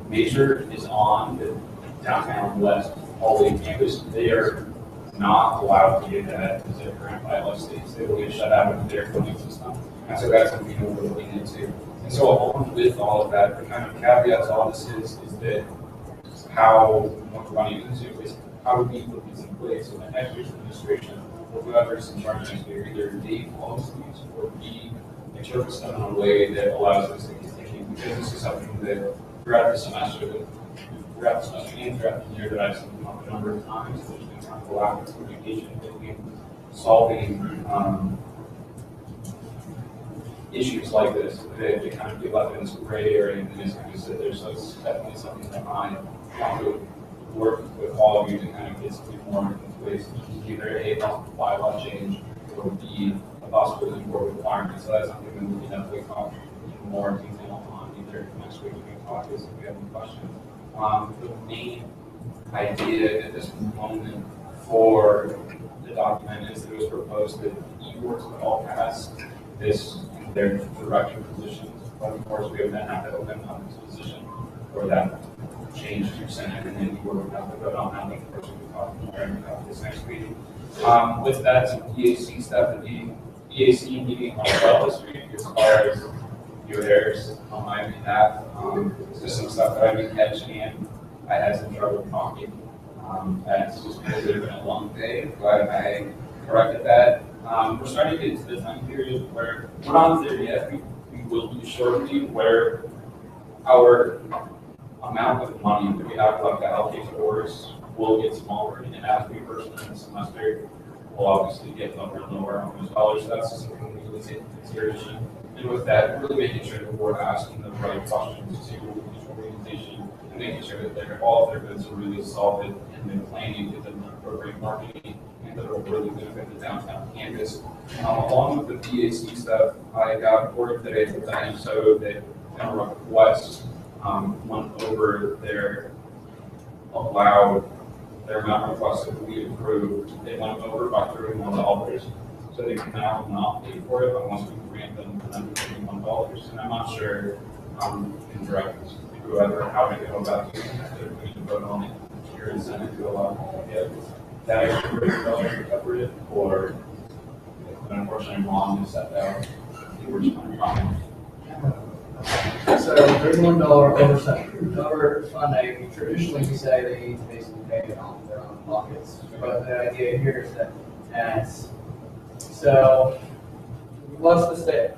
major is on the downtown west hallway campus. They are not allowed to get that because their current bylaw states they will get shut out of their funding system. And so that's something we're looking into. And so along with all of that, the kind of caveat to all this is that how what we're running into is how do we put these in place so that next year's administration or whoever's in charge next year either A, follows these or B, interprets them in a way that allows us to continue. Because this is something that throughout the semester and throughout the year that I've seen come up a number of times, there's been kind of a lack of communication between solving issues like this that kind of get left in this gray area and this kind of sit there. So it's definitely something that I want to work with all of you to kind of get something more in place, either A, possible bylaw change, or B, a possibility for requirements. So that's something that we can definitely talk in more detail on either next week we can talk if we have any questions. The main idea at this moment for the document is that it was proposed that e-works would all pass this in their director positions, but of course we would then have to open up this position for that change to Senate, and then you would have to vote on that. Of course, we'll talk more about this next week. With that, some EAC stuff. The EAC meeting on well this week as far as your errors on my behalf. It's just some stuff that I've been catching in. I had some trouble talking. That's just because it's been a long day, but I corrected that. We're starting to get into the time period where we're not there yet. We will be shortly where our amount of money that we have left to allocate to course will get smaller, and as we progress in the semester, we'll obviously get lower and lower on those dollars. So that's just something we really take into consideration. And with that, really making sure that we're asking the right questions to each organization and making sure that all of their goods are really solid and then planning to them appropriate marketing and that will really benefit the downtown campus. Along with the PAC stuff, I got word today from Diane so that West went over their allowed, their amount requested that we approved. They went over by $31. So they can now not pay for it unless we grant them another $31. And I'm not sure in direct whoever how to go about doing that. If we can vote on it here in Senate to allow them to get that extra $30 to cover it, or but unfortunately mom is set out. We're just kind of problem. So $31 over funding, traditionally we say they need to basically pay it off their own pockets. But the idea here is that as so what's the state?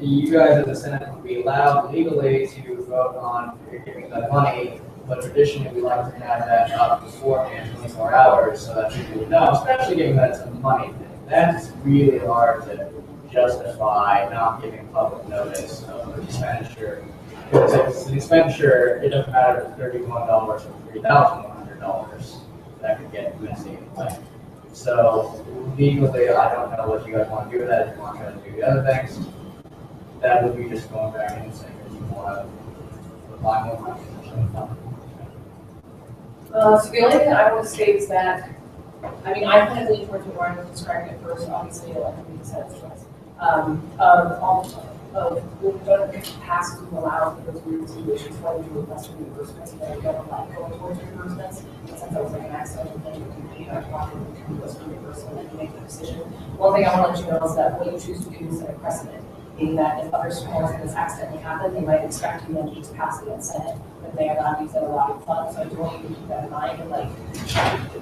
You guys as a Senate would be allowed legally to vote on giving the money, but traditionally we like to have that up beforehand, 24 hours, so that people would know, especially given that it's a money thing. That's really hard to justify not giving public notice of an expenditure. Because if it's an expenditure, it doesn't matter if it's $31 or $3,100. That could get messy anyway. So legally, I don't know what you guys want to do with that. If you want to do the other things, that would be just going back and saying if you want to apply more money. So the only thing I want to say is that, I mean, I kind of lean towards what Ryan was describing at first, obviously, like we said, we're going to pass to allow for those weird situations where we do request for reimbursements, but we don't like going towards reimbursements. Since that was like an accidental thing, you can pay that one and you can request for reimbursement and you make the decision. One thing I want to let you know is that what you choose to do is set a precedent, meaning that if other schools and this accidentally happen, they might expect you then to just pass it and send it, but they are not using a lot of funds, so I do want you to keep that in mind. And like,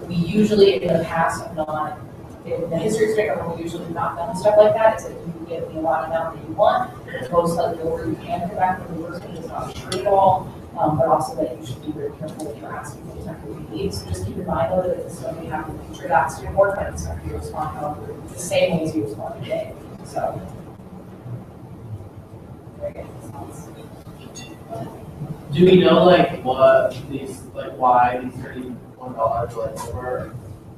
we usually in the past have not, in the history of state government, we usually have not done stuff like that. It's that you get the allotted amount that you want, and most likely where you can come back with reimbursement is not true at all, but also that you should be very careful if you're asking for exactly what you need. So just keep in mind though that if this is something you have in the future, that's your board, but it's not your respond however, the same way as you respond today. So. Very good. Do we know like what these, like why these $31 like were,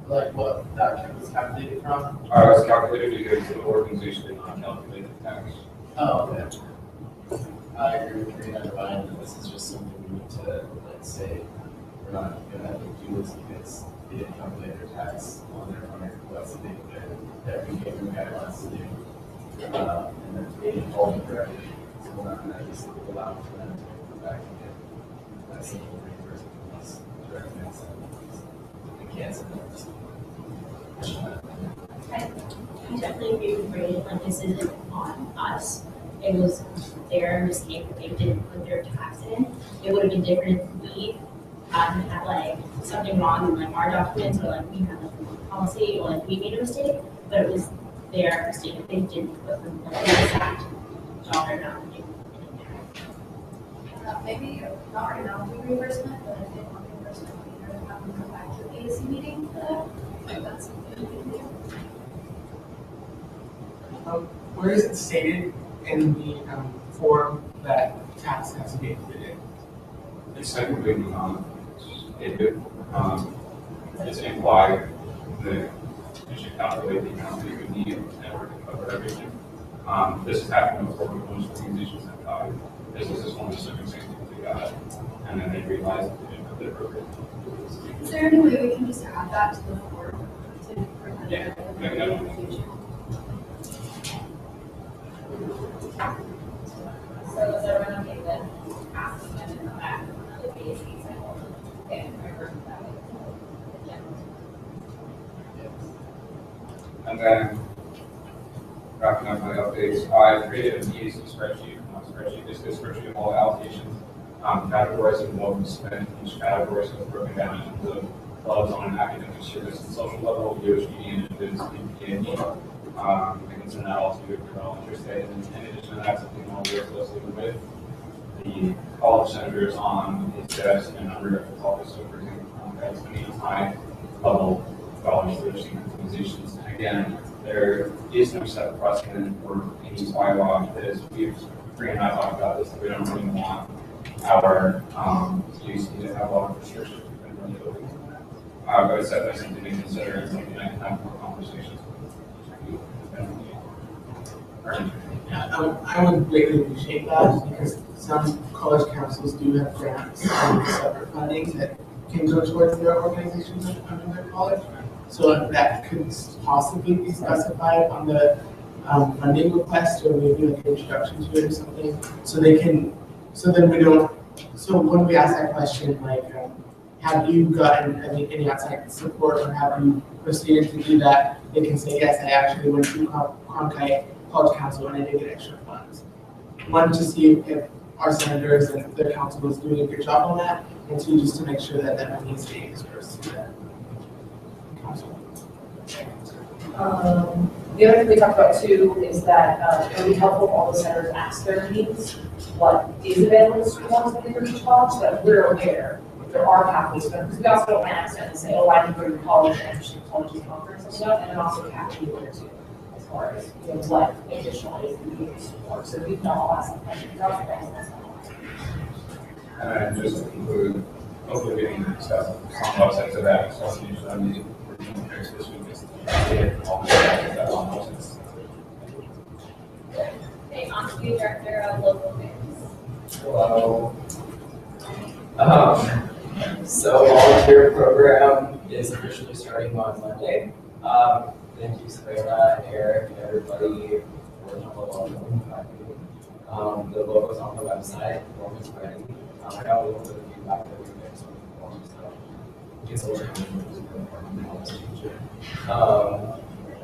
like what that was calculated from? It was calculated because the organization did not calculate the tax. Oh, okay. I agree with Karina and Ryan, that this is just something we need to, like, say, we're not gonna do this because they didn't calculate their tax on their request, that we gave them guidelines to do. And then they didn't follow it correctly, so we're not gonna just allow for them to come back and get that simple reimbursement from us directly and send it. We can't send it. I definitely agree with Brady, like this isn't on us. It was their mistake that they didn't put their tax in. It would have been different if we had like something wrong in like our documents or like we had like a policy or like we made a mistake, but it was their mistake that they didn't put the like, exact dollar amount in there. Maybe not right now for reimbursement, but if they want reimbursement, we can have them come back to the ASC meeting for that. Like that's something we can do. Where is it stated in the form that tax has to be included? It's technically stated, it's implied that you should calculate the amount that you would need in order to cover everything. This is happening before most organizations have got it. This is just one of the circumstances they got, and then they realized that they didn't put it appropriate. Is there any way we can just add that to the form to prevent Yeah. confusion? So is everyone okay with asking them to come back on another BAC cycle? Okay, I heard that way. And then, wrapping up my updates, I created a BAC spreadsheet. Basically a spreadsheet of all allocations, categorizing what we spent, each category, so it's broken down into the clubs on an academic, service, and social level, USGD, and business, PPA. I can send that all to you if you're all interested. And in addition to that, something I'll work closely with the college senators on his desk and undergraduate office. So, for example, that's any high level college literacy organizations. And again, there is no set precedent for any bylaw because Bree and I talked about this, that we don't really want our UC to have a lot of restrictions. We've been really open on that. But it's definitely something to consider and something I can have more conversations with. Yeah, I would greatly appreciate that because some college councils do have grants and separate funding that can go towards their organizations under their college. So that could possibly be specified on the funding request or maybe like an introduction to it or something. So they can, so then we don't, so when we ask that question, like, have you gotten any outside support or have you proceeded to do that? They can say, yes, I actually went to Cronkite College Council and I did get extra funds. One, to see if our senators and their council was doing a good job on that, and two, just to make sure that that money is being dispersed to that council. The other thing we talked about too is that it would be helpful if all the senators ask their teams what is available to students within each college, so that we're aware if there are pathways, because we also don't want to accidentally say, oh, I can go to your college and actually college conference and stuff, and then also catch you there too, as far as what additional is needed support. So we can all ask some questions. And then just to conclude, hopefully we can discuss some websites of that, so I'll use them this week. Okay, on to you, Director of Local Affairs. Hello. So volunteer program is officially starting on Monday. Thank you, Savannah and Eric and everybody for the welcome. The logo's on the website, the form is ready. I got a little bit of feedback that we mixed on the form, so it's a little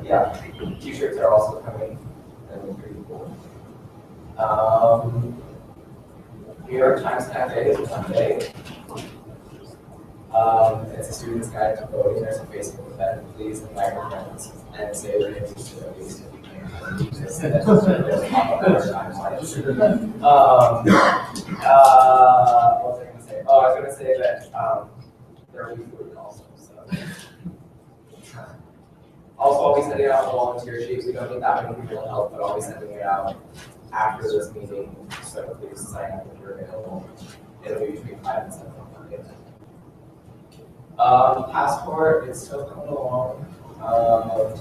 yeah, t-shirts are also coming. That was pretty cool. New York Times Cafe is Monday. It's a student's guide to voting. There's a Facebook event. Please invite your friends and say your names to at least if you can. What was I going to say? Oh, I was going to say that there will be food also. So. Also, I'll be sending out the volunteer sheets. We don't need that many people to help, but I'll be sending it out after this meeting. So please sign up if you're available. It'll be between 5 and 7 on Monday. Passport is still coming along.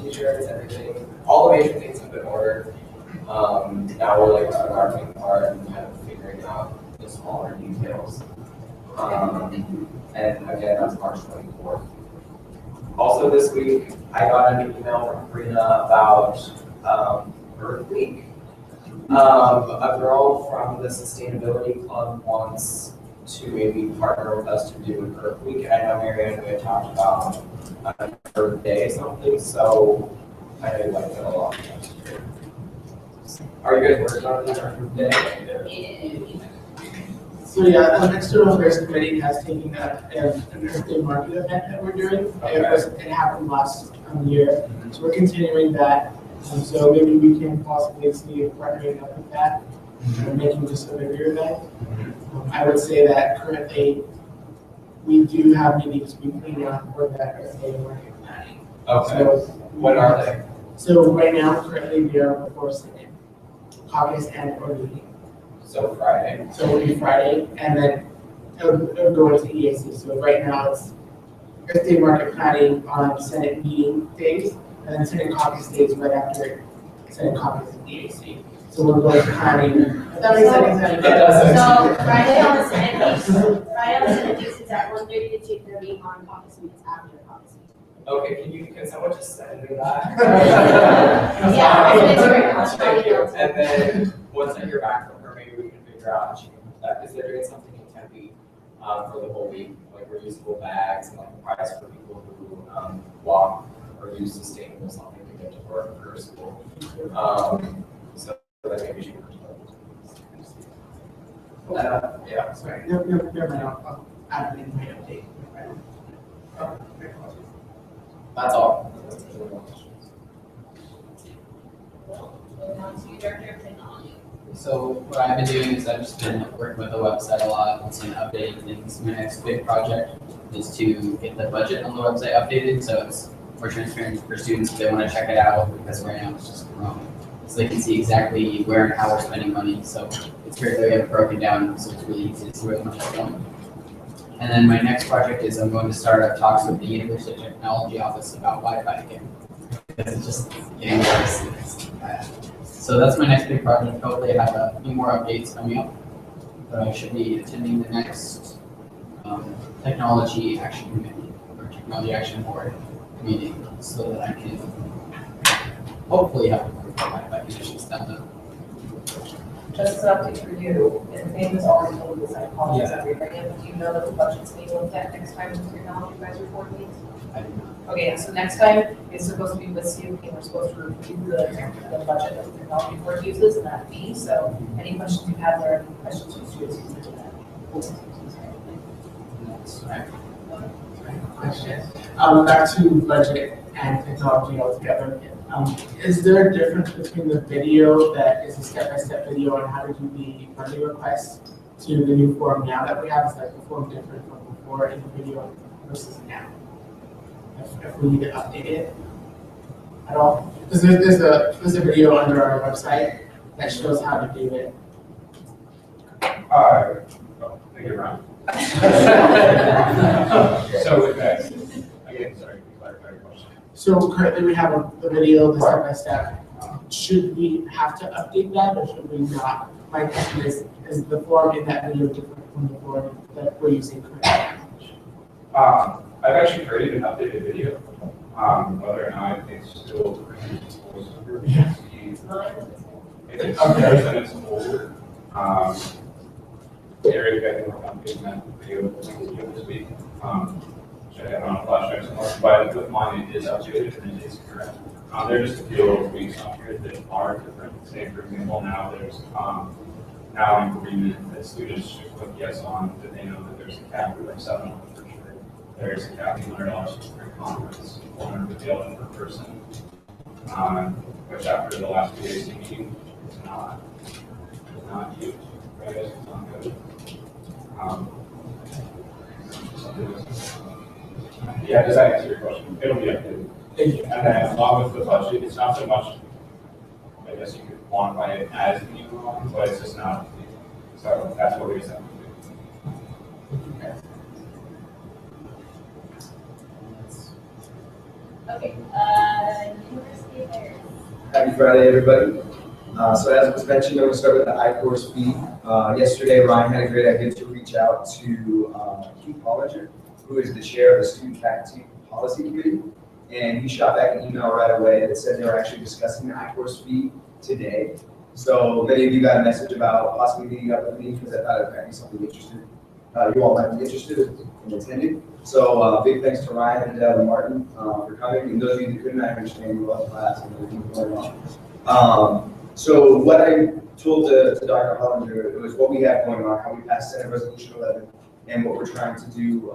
T-shirts, everything. All the major things have been ordered. Now we're like on the marketing part and kind of figuring out the smaller details. And again, that's March 24th. Also this week, I got an email from Karina about Earth Week. A girl from the Sustainability Club wants to maybe partner with us to do an Earth Week. I know Marianne and we had talked about an Earth Day or something, so I know you like that a lot. Are you guys working on the Earth Day? So yeah, the External Affairs Committee has taken an Earth Day market event that we're doing. Okay. It happened last year, so we're continuing that. So maybe we can possibly see if partnering up with that and making just a bigger event. I would say that currently we do have meetings weekly now for that Earth Day market planning. Okay. So, what are they? So right now, currently we are before Senate, caucus and or meeting. So Friday. So it will be Friday, and then it'll go into EAC. So right now it's Earth Day market planning on Senate meeting days, and then Senate caucus days right after Senate caucus and EAC. So we're going to planning. If that makes sense. So Friday on the Senate meetings is at 1:30 to 2:30 on caucus meetings after the caucus meeting. Okay, can someone just send me that? Yeah, it's great. Thank you. And then once I hear back from her, maybe we can figure out how she can put that, because they're doing something in Tempe for the whole week, like reusable bags and like a prize for people who walk or use sustainable something to get to work or school. So that maybe she can. Yeah, sorry. Never mind. I'll add it in my update. That's all. Moving on to Director of Technology. So what I've been doing is I've just been working with the website a lot and updating things. My next big project is to get the budget on the website updated so it's more transparent for students if they want to check it out, because right now it's just wrong. So they can see exactly where and how we're spending money. So it's great that we have it broken down, so it's really easy to see where the money is going. And then my next project is I'm going to start up talks with the University of Technology office about Wi-Fi again, because it's just getting worse. So that's my next big project. Hopefully I have a few more updates coming up. But I should be attending the next Technology Action Committee or Technology Action Board meeting so that I can hopefully have a Wi-Fi conditions done though. Just an update for you, and Name is already told this, I apologize everybody, but do you know that the budget's being looked at next time the technology advisory board meets? I do not. Okay, so next time, it's supposed to be with CUP, and we're supposed to review the budget that the technology board uses and that fee, so any questions you have there, any questions from students, you can do that. That's right. Question. Back to budget and technology altogether. Is there a difference between the video that is a step-by-step video on how to do the funding request to the new form now that we have? Is like the form different from before in the video versus now? If we need to update it at all? Because there's a video under our website that shows how to do it. Thank you, Ron. So with that, again, sorry, can you clarify your question? So currently we have the video, the step-by-step. Should we have to update that or should we not? My question is the form in that video different from the form that we're using currently? I've actually created an updated video, whether or not it's still. It's comparison, it's older. Eric, I think I'm getting that video this week. Should I have it on a flash drive somewhere? But with mine, it is updated and it is correct. There's just a few little tweaks on here that are different. Say, for example, now there's now an agreement that students should click yes on that they know that there's a cap of like $7 for sure. There's a cap of $100 for conference, $450 per person. Which after the last 2 days of meeting is not huge. I guess it's not good. Yeah, does that answer your question? It'll be updated. Thank you. And then along with the budget, it's not so much, I guess you could quantify it as being wrong, but it's just not. So that's what we said. Okay, University Affairs. Happy Friday, everybody. So as was mentioned, I'm going to start with the I-course fee. Yesterday, Ryan had a great idea to reach out to Hugh Pollinger, who is the chair of the Student Faculty Policy Committee. And he shot back an email right away that said they were actually discussing the I-course fee today. So many of you got a message about possibly meeting up with me because I thought it might be something interesting. You all might be interested in attending. So big thanks to Ryan and Deb and Martin for coming. And those of you that couldn't, I understand you love class and everything going on. So what I told to Dr. Hollinger, it was what we have going on, how we passed Senate Resolution 11, and what we're trying to do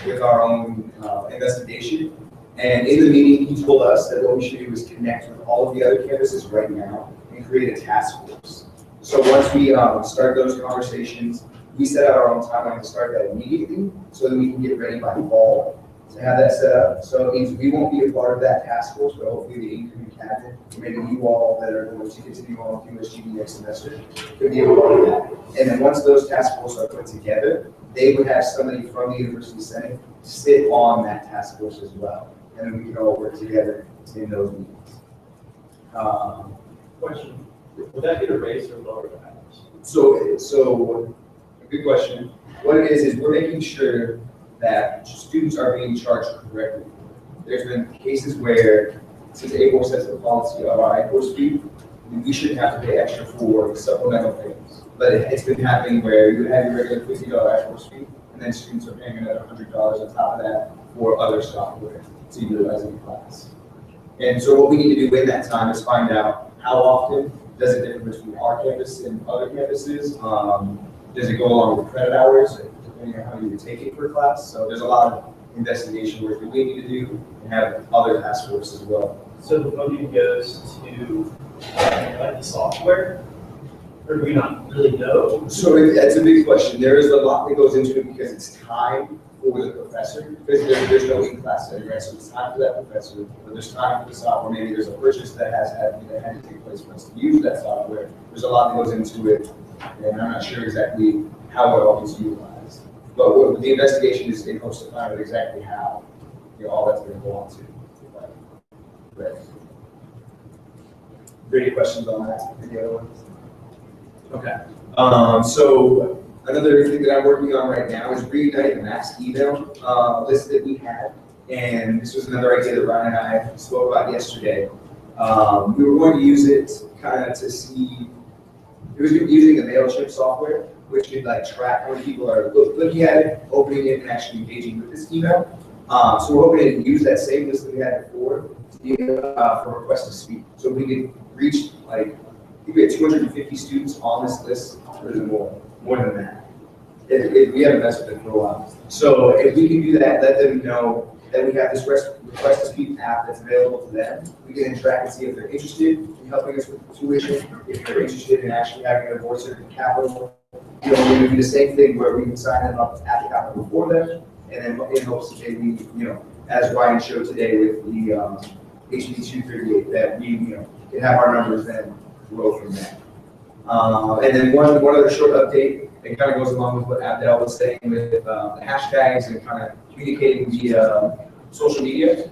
with our own investigation. And in the meeting, he told us that what we should do is connect with all of the other campuses right now and create a task force. So once we start those conversations, we set out our own timeline to start that immediately so that we can get ready by fall to have that set up. So it means we won't be a part of that task force, but hopefully the incoming cabinet, or maybe you all that are going to continue on with USGD next semester, could be a part of that. And then once those task forces are put together, they would have somebody from the University Senate sit on that task force as well. And then we can all work together in those meetings. Question, would that be the raise or lower the hours? So a good question. What it is we're making sure that students are being charged correctly. There's been cases where, since April sets the policy of our I-course fee, we shouldn't have to pay extra for supplemental things. But it's been happening where you have your regular $50 I-course fee, and then students are paying another $100 on top of that for other software to utilize in class. And so what we need to do in that time is find out how often does it differ between our campus and other campuses. Does it go along with credit hours, depending on how you take it per class? So there's a lot of investigation work that we need to do and have other task forces as well. So the funding goes to like the software, or do we not really know? So that's a big question. There is a lot that goes into it because it's time for the professor, because there's no in-class setting, right? So it's time for that professor, but there's time for the software. Maybe there's a purchase that had to take place for us to use that software. There's a lot that goes into it, and I'm not sure exactly how it all gets utilized. But what the investigation is in hopes to find out exactly how all that's going to go on to. Right. Any questions on that? Any other ones? Okay. So another thing that I'm working on right now is reuniting the mass email list that we had. And this was another idea that Ryan and I spoke about yesterday. We were going to use it kind of to see, it was using the MailChimp software, which could like track how many people are looking at it, opening it, and actually engaging with this email. So we're hoping to use that same list that we had before for request to speak. So we could reach like, I think we had 250 students on this list, or is it more than that? We haven't messed with it for a while. So if we can do that, let them know that we have this request to speak app that's available to them. We can interact and see if they're interested in helping us with the tuition, if they're interested in actually having a board certificate capital. We're going to do the same thing where we can sign them up at the capital for them, and then in hopes that maybe, as Ryan showed today with the HB 238, that we, can have our numbers then grow from there. And then one other short update, it kind of goes along with what Abdel was saying with the hashtags and kind of communicating via social media.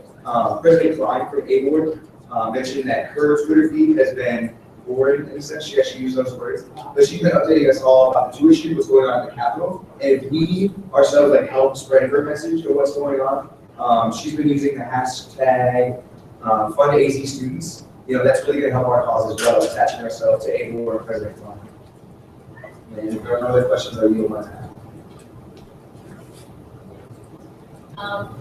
President Klein from A-Board mentioned that her Twitter feed has been boring in a sense. She actually used those words. But she's been updating us all about the tuition, what's going on in the Capitol. And if we ourselves like help spread her message of what's going on, she's been using the hashtag Fund AZ Students. You know, that's really going to help our cause as well, attaching ourselves to ABLE or President Trump. And if there are no other questions, I yield my time.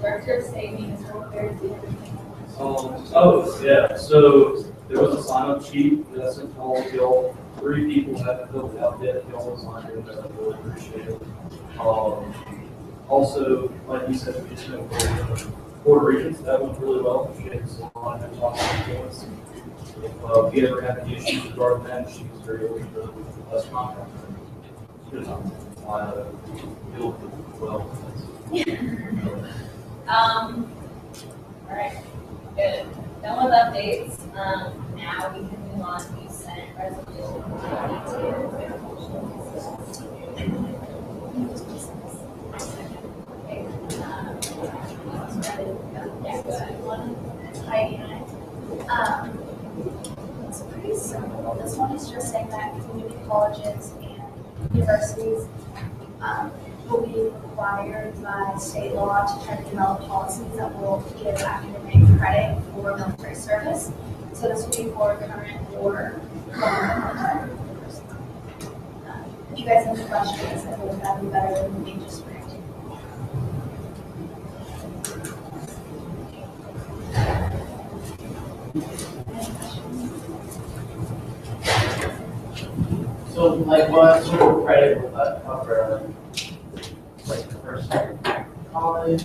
Director of Savings, Welfare, do you have anything? Oh, yeah, so there was a sign-up sheet that I sent to all of y'all. 3 people have filled it out yet, y'all signed it, I really appreciate it. Also, like you said, we just went for Board of Regents, that went really well. She had a lot of talking to us. If we ever have any issues regarding that, she was very open to us contacting her. She was deal with it well. All right, good. Done with updates. Now we can move on to Senate Resolution 22. Heidi and I. It's pretty simple. This one is just saying that community colleges and universities will be required by state law to try to develop policies that will give academic credit for military service. So this will be for current or former military. If you guys have any questions, I think that would be better than me just reacting. So like what sort of credit will that cover? Like the first college?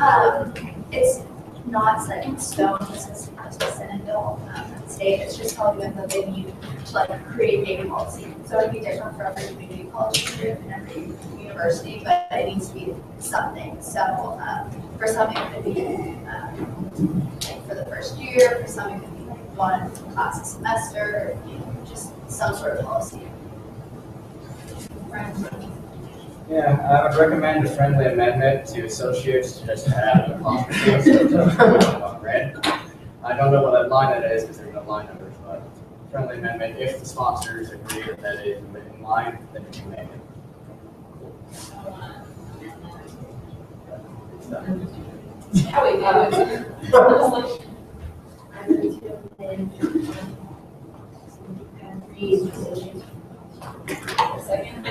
It's not set in stone. This is just a Senate bill state. It's just telling them that they need to like create a policy. So it'd be different for every community college and every university, but it needs to be something. So for some it could be like for the first year. For some it could be like 1 class a semester. You know, just some sort of policy. Yeah, I would recommend a friendly amendment to associates to just add a apostrophe red. I don't know what that line that is because there's no line numbers, but friendly amendment, if the sponsors agree that that is in line, then you can make it. It's done. How we do it.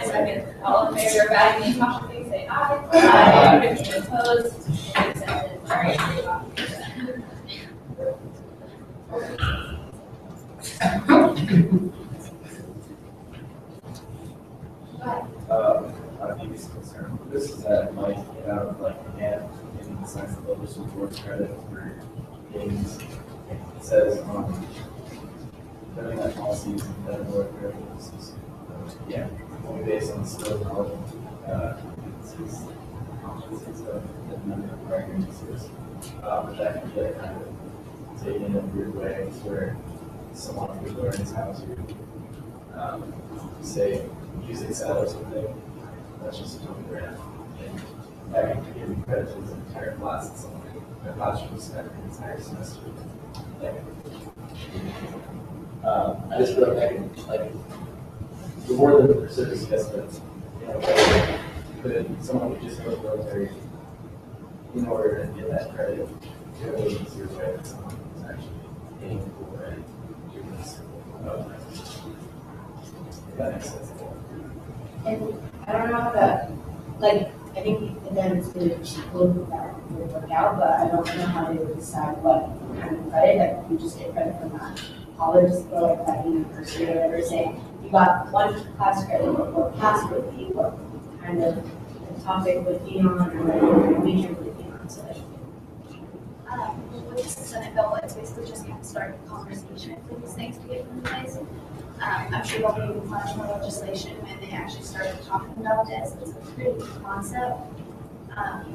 Second. All in favor of adding the apostrophe, say aye. Aye. Any opposed? Accepted. All right. My biggest concern with this is that it might get out of like hand in the sense that they'll just award credit for things. It says that policies and that award credit is yeah, only based on skill and knowledge, competencies of the number of pregnancies. But that can get kind of taken in a weird way where someone who's learning his house say, use Excel or something, that's just a total grant. And that can give you credit to the entire class and someone who thought she was spent the entire semester. I just feel like reward them for service investments, you know, but someone who just goes military in order to get that credit to a way easier way than someone who's actually paying for it doing this. If that makes sense. And I don't know how that, like, I think again it's really local that would work out, but I don't know how they would decide what kind of credit, like if you just get credit from that college or like that university or whatever, saying you got 1 class credit, what class would be, what kind of topic would be on, or what major would be on, so that with the Senate bill, it's basically just kind of starting a conversation for these things to get in place. I'm sure there'll be much more legislation when they actually started talking about this. It's a pretty new concept.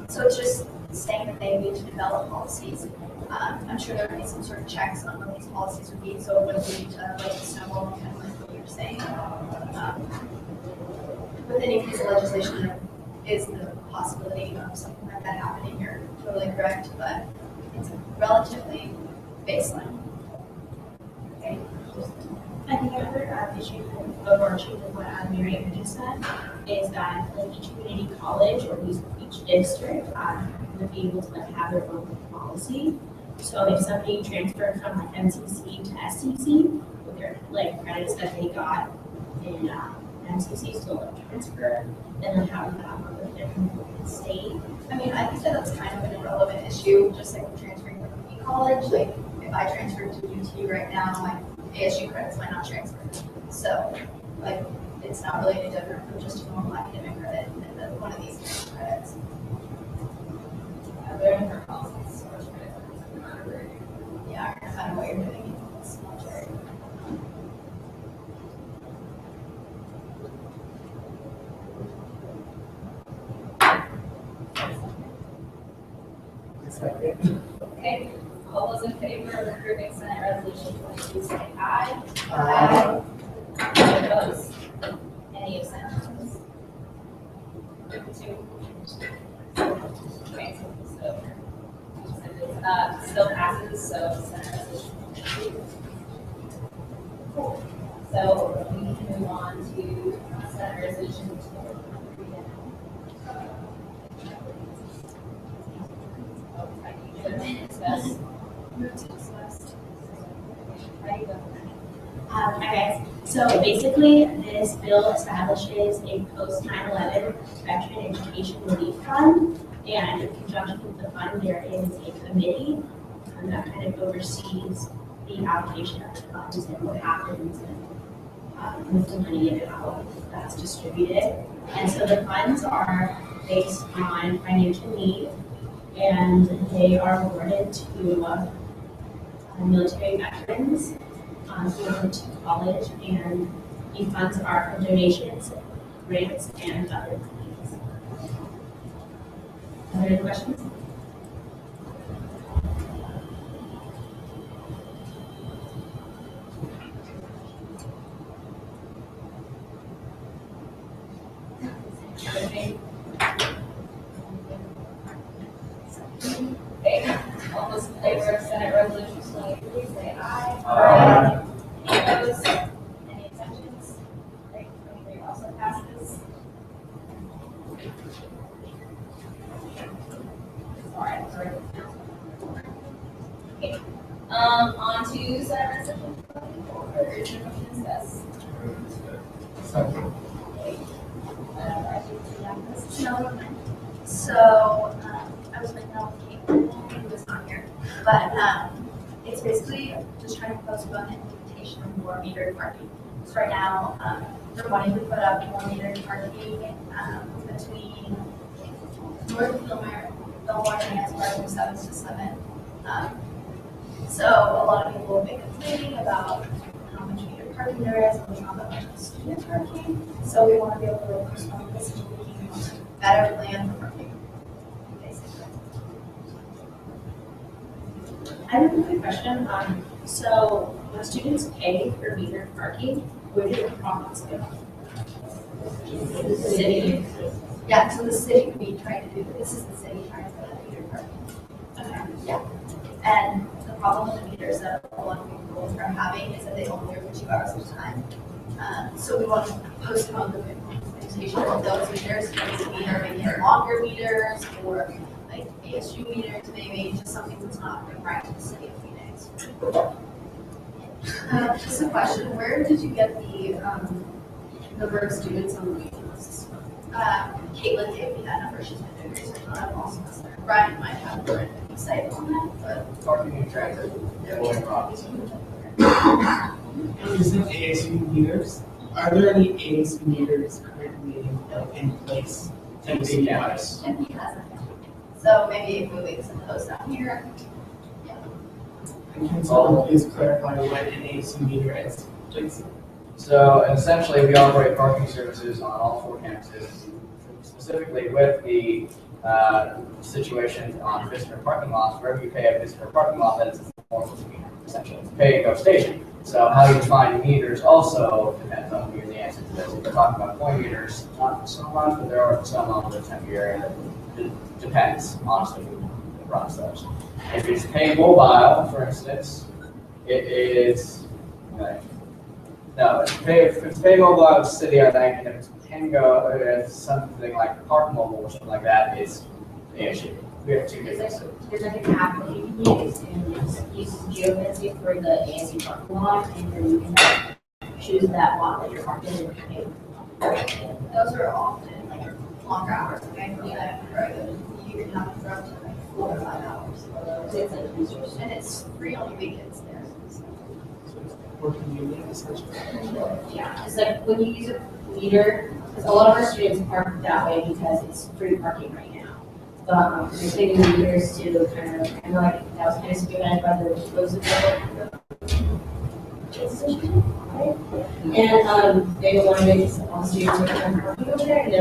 So it's just saying that they need to develop policies. I'm sure there would be some sort of checks on what these policies would be, so it wouldn't lead to like snowball, kind of like what you're saying. With any piece of legislation, there is the possibility of something like that happening. You're totally correct, but it's relatively baseline. Okay. I think another issue overarching with what Mary just said is that like each community college or each district would be able to like have their own policy. So if somebody transferred from like MCC to SCC, with their like credits that they got in MCC still like transfer, and then how that work with different state. I mean, I think that that's kind of an irrelevant issue, just like transferring from community college. Like, if I transfer to UT right now, my ASU credits might not transfer. So, like, it's not really any different from just a normal academic credit and one of these credits. They're different policies, so it's Yeah, I kind of what you're doing. It's not very. Okay, all those in favor of approving Senate Resolution 22, say aye. Aye. Any opposed? Any abstentions? 52. Okay, so still passes, so Senate Resolution 22. Cool. So we can move on to Senate Resolution 23. Discuss. Move to discuss. Okay, so basically, this bill establishes a post 9/11 veteran education relief fund, and in conjunction with the fund, there is a committee that kind of oversees the allocation of the funds and what happens with the money and how that's distributed. And so the funds are based on financial need, and they are awarded to military veterans who went to college, and the funds are from donations, grants, and other things. Are there any questions? Okay, all those in favor of Senate Resolution 23, say aye. Aye. Any opposed? Any abstentions? Great, 23 also passes. Sorry. Okay, on to Senate Resolution 24, is there a motion to discuss? I think we have this. No, so, I was making out with Kate, who was not here, but, it's basically just trying to postpone implementation of more metered parking. So right now, they're wanting to put up more metered parking, between North Fillmore and Spark from 7 to 7. So a lot of people have been complaining about how much metered parking there is, and there's not that much student parking. So we want to be able to postpone this until we can have a better plan for parking, basically. I have a quick question. So when students pay for metered parking, where do the profits go? The city. Yeah, so the city, we try to do, this is the city trying to put up metered parking. Okay. Yeah. And the problem with the meters that a lot of people are having is that they only work for 2 hours at a time. So we want to postpone the implementation of those meters, maybe have longer meters or like ASU meters, maybe just something that's not right to the city of Phoenix. Just a question, where did you get the number of students on the waiting list? Caitlin gave me that number, she's been doing research on it all semester. Brian might have the site on that, but. Parking and transit. Is it ASU meters? Are there any ASU meters currently in place? Tennessee campus. And he hasn't. So maybe if we leave some posts down here. Yeah. And can someone please clarify what an ASU meter is, please? So essentially, we operate parking services on all 4 campuses, specifically with the situation on visitor parking lots. Wherever you pay a visitor parking lot, that is a form of meter, essentially. It's a pay-go station. So how you define meters also depends on who the answer to this. If we're talking about point meters, not so much, but there are some on the temporary area. It depends, honestly, who runs those. If it's pay mobile, for instance, it is No, if it's pay mobile out of the city, I think, and if it's Tango, or it's something like Park Mobile or something like that, is the issue. We have two different. There's like an app that you can use, and it uses geofencing for the ASU parking lot, and then you can choose that lot that you're parked in and pay. Those are often like longer hours, okay, for that, right? You can have it for up to like 4 or 5 hours. And it's free on the weekends there. More convenient, essentially. Yeah, it's like when you use a meter, because a lot of our students park that way because it's free parking right now. But they're taking the meters to kind of, like, that was kind of spearheaded by the Roosevelt. And they wanted all students to kind of parking over there, and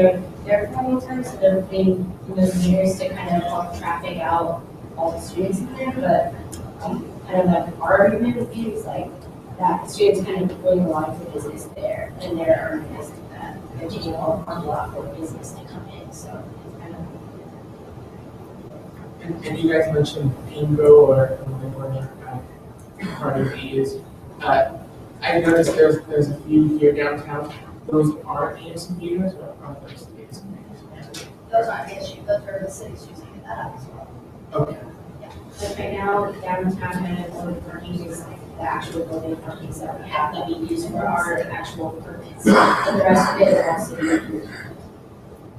they're parking time, so they're putting those meters to kind of help traffic out all the students in there. But kind of like our argument with you is like that students kind of bring a lot of the business there, and their argument is that they're taking all the parking lot for business to come in, so it's kind of. And you guys mentioned Tango or whatever part of these. I noticed there's a few here downtown. Those aren't ASU meters, or are those ASU meters? Those aren't the issue, those are the cities using that up as well. Okay. Like right now, downtown kind of only parking is like the actual building parkings that we have that we use for our actual permits. And the rest of it is also.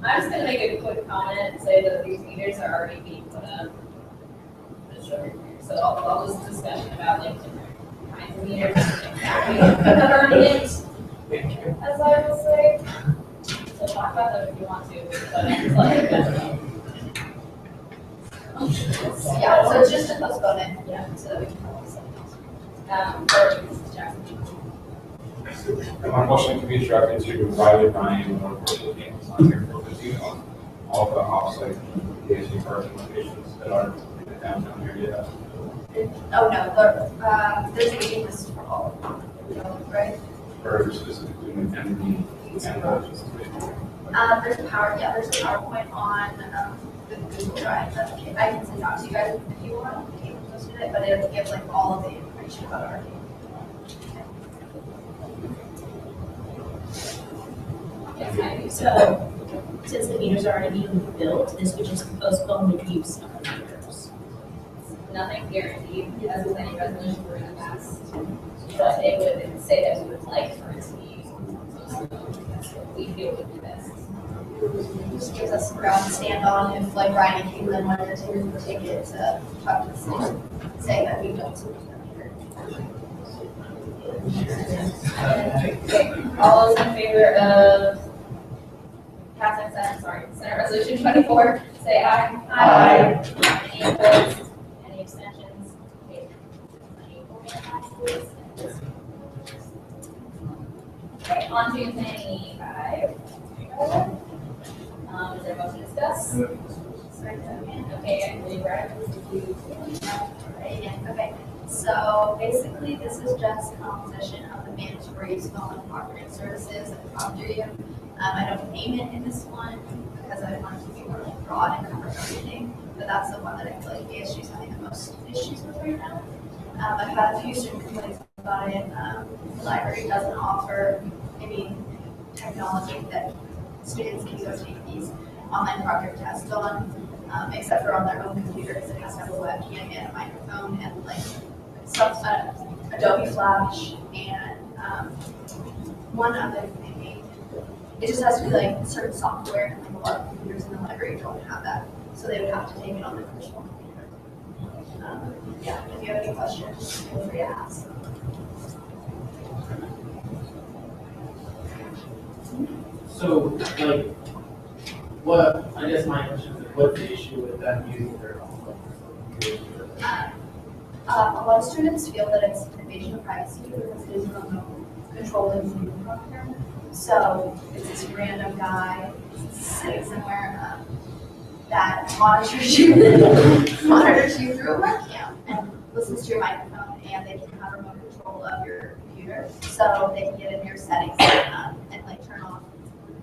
I'm just gonna make a quick comment and say that these meters are already being put up. So all this discussion about like different kinds of meters, that are in it, as I will say. So talk about them if you want to, but it's like, Yeah, so it's just to postpone it. Yeah. So that we can have My motion can be instructed to Riley Ryan or Brooklyn on here for on all the offsite ASU parking locations that are in the downtown area. Oh, no, there's a waiting list for all of them, right? Or specifically in Kennedy and there's a there's a PowerPoint on the Google Drive. That's okay. I can send it out to you guys if you want. You can post it, but it'll give like all of the information about our game. Okay, so since the meters are already being built, this would just postpone the use of the meters. nothing guaranteed, as with any resolution we're gonna pass. But it would say that we would like for it to be used. We feel would be best. Just gives us ground to stand on if like Ryan and Caitlin wanted to take it to talk to the city, say that we don't support them here. All those in favor of passing Senate Resolution 24, say aye. Aye. Any opposed? Any abstentions? Okay, on to thing 5. Is there a motion to discuss? Okay, I believe Brad. Okay, so basically this is just composition of the mandatory small and cooperative services that we talked through you. I don't name it in this one because I want to be more like broad and cover everything, but that's the one that I feel like ASU is having the most issues with right now. I've had a few student complaints about it. The library doesn't offer any technology that students can go take these online proctored tests on, except for on their own computers. It has to have a webcam and a microphone and like stuff, Adobe Flash and one other thing. It just has to be like certain software, and like a lot of computers in the library don't have that, so they would have to take it on their personal computer. Yeah, if you have any questions, feel free to ask. So, like, what, I guess my question is, what's the issue with them using their own? A lot of students feel that it's an invasion of privacy because it is remote control and movement program. So it's this random guy sitting somewhere that monitors you through a webcam and listens to your microphone, and they can have remote control of your computer, so they can get in your settings and like turn off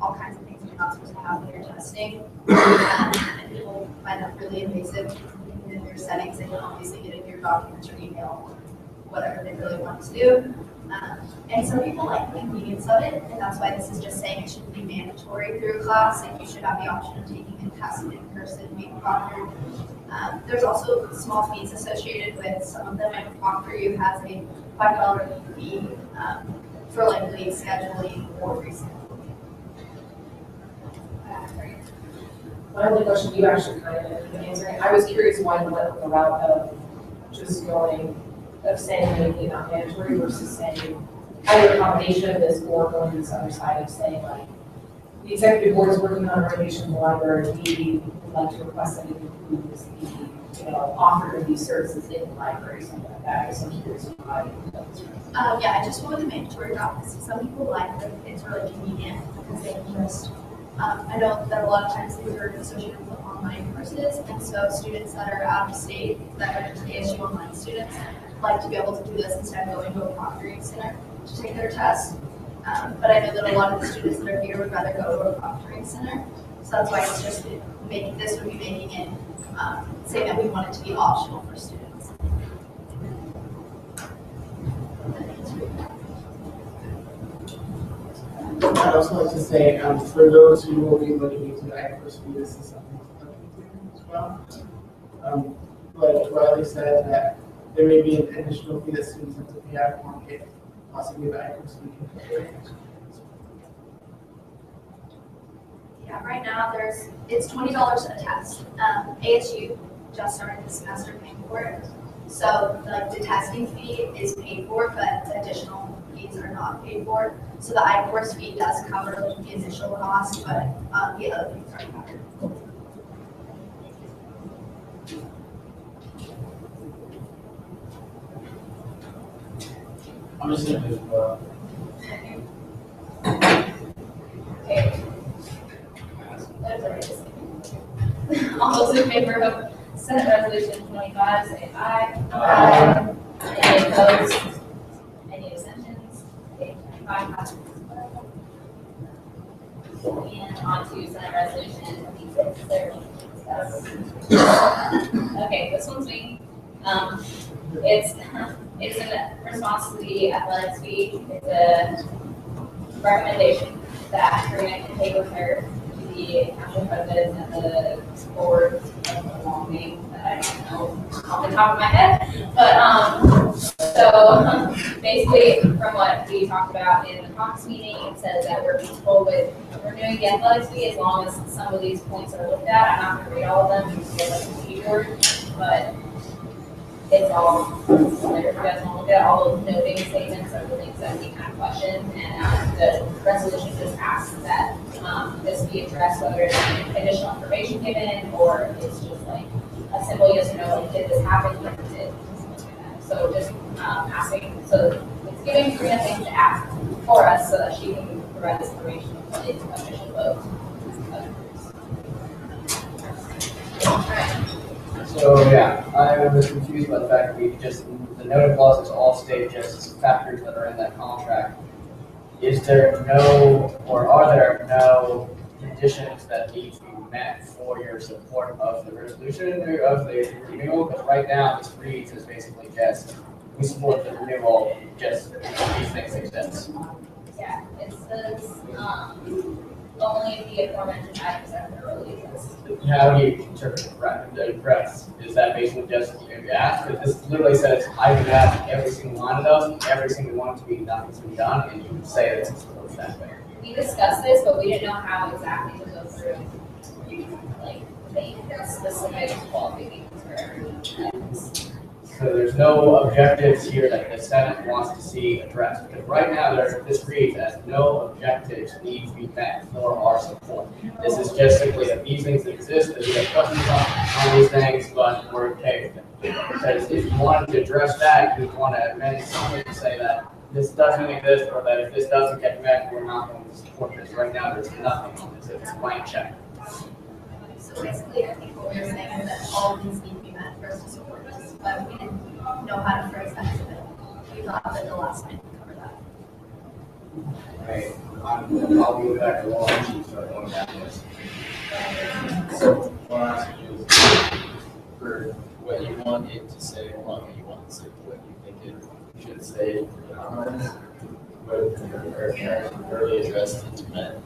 all kinds of things you're not supposed to have when you're testing. And people find that really invasive. In your settings, they can obviously get into your documents or email whatever they really want to do. And some people like the convenience of it, and that's why this is just saying it shouldn't be mandatory through a class, and you should have the option of taking a test in person, being proctored. There's also small fees associated with some of them, like Proctor U has a $5 fee for like late scheduling or rescheduling. My only question, you actually kind of answering. I was curious why you went the route of just saying maybe not mandatory versus saying either a combination of this or going to this other side of saying like, the executive board is working on a renovation of the library, we would like to request that it includes the, offer of these services in the library, something like that. So I'm curious why. Yeah, I just went with the mandatory route because some people like it, it's really convenient because they can just, I know that a lot of times these are associated with online courses, and so students that are out of state, that are just ASU online students, like to be able to do this instead of going to a proctoring center to take their test. But I know that a lot of the students that are here would rather go to a proctoring center, so that's why it's just this would be making it, say that we want it to be optional for students. I'd also like to say, for those who will be looking into iCourse, this is something to look into as well. Like Riley said, that there may be an additional fee that students have to pay out of pocket, possibly the iCourse fee can cover it. Yeah, right now it's $20 a test. ASU just started this semester paying for it. So like the testing fee is paid for, but the additional fees are not paid for. So the iCourse fee does cover the initial cost, but the other fees are covered. I'm just gonna move, Okay. That's already all those in favor of Senate Resolution 25, say aye. Aye. Any opposed? Any abstentions? Okay, 25 passes. And on to Senate Resolution 26, there we discuss. Okay, this one's me. It's in response to the athletics fee. It's a recommendation that Karina can take with her to the council president and the board of the long name that I don't know off the top of my head. But so basically, from what we talked about in the Cox meeting, it says that we're peaceful with renewing the athletics fee as long as some of these points are looked at. I'm not going to read all of them because they're like a keyboard, but it's all there. If you guys want to look at all the noting statements or the things that we kind of question, and the resolution just asks that this be addressed, whether it's additional information given or it's just like a simple yes or no, like did this happen, or did it, something like that. So just asking, so it's giving Karina things to ask for us so that she can provide this information in the official vote. So yeah, I was confused by the fact that we just, the noted clauses all state just factors that are in that contract. Is there no, or are there no conditions that need to be met for your support of the resolution or of the renewal? Because right now, this reads as basically just, we support the renewal, just these things exist. Yeah, it says only the aforementioned items are thoroughly addressed. How do you interpret the press? Is that basically just asked? Because this literally says, I would ask every single one of them, every single one to be done, and you would say that it's supposed that way. We discussed this, but we didn't know how exactly to go through, like, the specific qualifications for every item. So there's no objectives here that the Senate wants to see addressed, because right now this reads as no objectives need to be met for our support. This is just simply that these things exist, that we have questions on these things, but we're okay with it. Because if you wanted to address that, you would want to amend something to say that this doesn't exist, or that if this doesn't get met, we're not going to support this. Right now, there's nothing on this, it's a blank check. So basically, I think what we're saying is that all of these need to be met for us to support this, but we didn't know how to phrase that, so we thought that the last time we covered that. Right, I'll be back to lunch and start going back to this. So, what I ask you is, for what you want want it to say, well, okay, you want to say what you think it should say for the comments, or early address internet.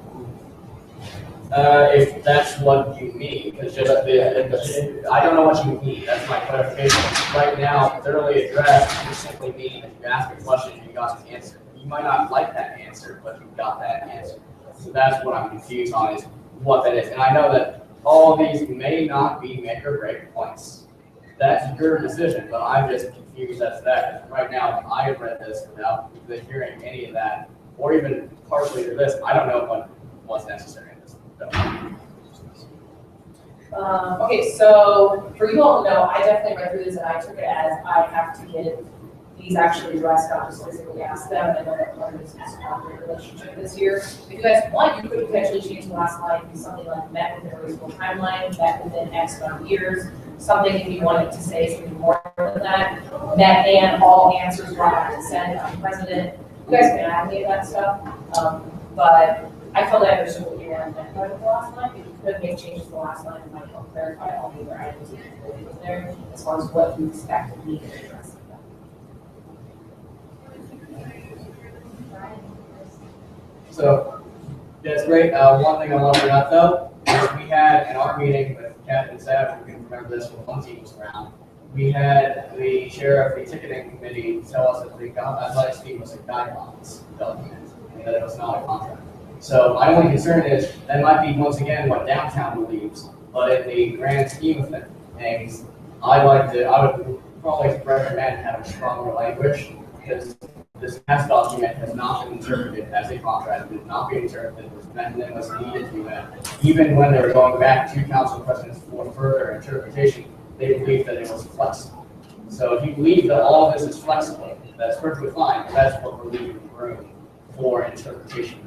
If that's what you mean, because just I don't know what you mean, that's my clarification. Right now, thoroughly addressed, you simply mean if you ask a question, you got an answer. You might not like that answer, but you got that answer. So that's what I'm confused on, is what that is. And I know that all of these may not be make or break points. That's your decision, but I'm just confused as to that. Right now, I have read this without hearing any of that, or even partially to this. I don't know what's necessary in this. Okay, so for you all to know, I definitely read through this and I took it as I have to get these actually addressed, not just physically ask them, and then what is this relationship this year. If you guys want, you could potentially change the last line to something like met within a reasonable timeline, met within X amount of years, something if you wanted to say something more than that, met and all answers brought back to send on president. You guys can add any of that stuff, but I felt like I understood what you wanted meant by the last line. If you could make changes to the last line, it might help clarify all the other items that you put there as far as what you expect to be addressed. So, that's great. One thing I want to bring up though, is we had in our meeting with Captain Sav, you can remember this when one team was around, we had the chair of the ticketing committee tell us that the athletics team was a guidelines document, and that it was not a contract. So my only concern is that might be once again what downtown believes, but in the grand scheme of things, I would probably recommend having stronger language, because this past document has not been interpreted as a contract. It did not be interpreted as amendment was needed to be met. Even when they were going back to council presidents for further interpretation, they believed that it was flexible. So if you believe that all of this is flexible, that's perfectly fine. But that's what we're leaving room for interpretation.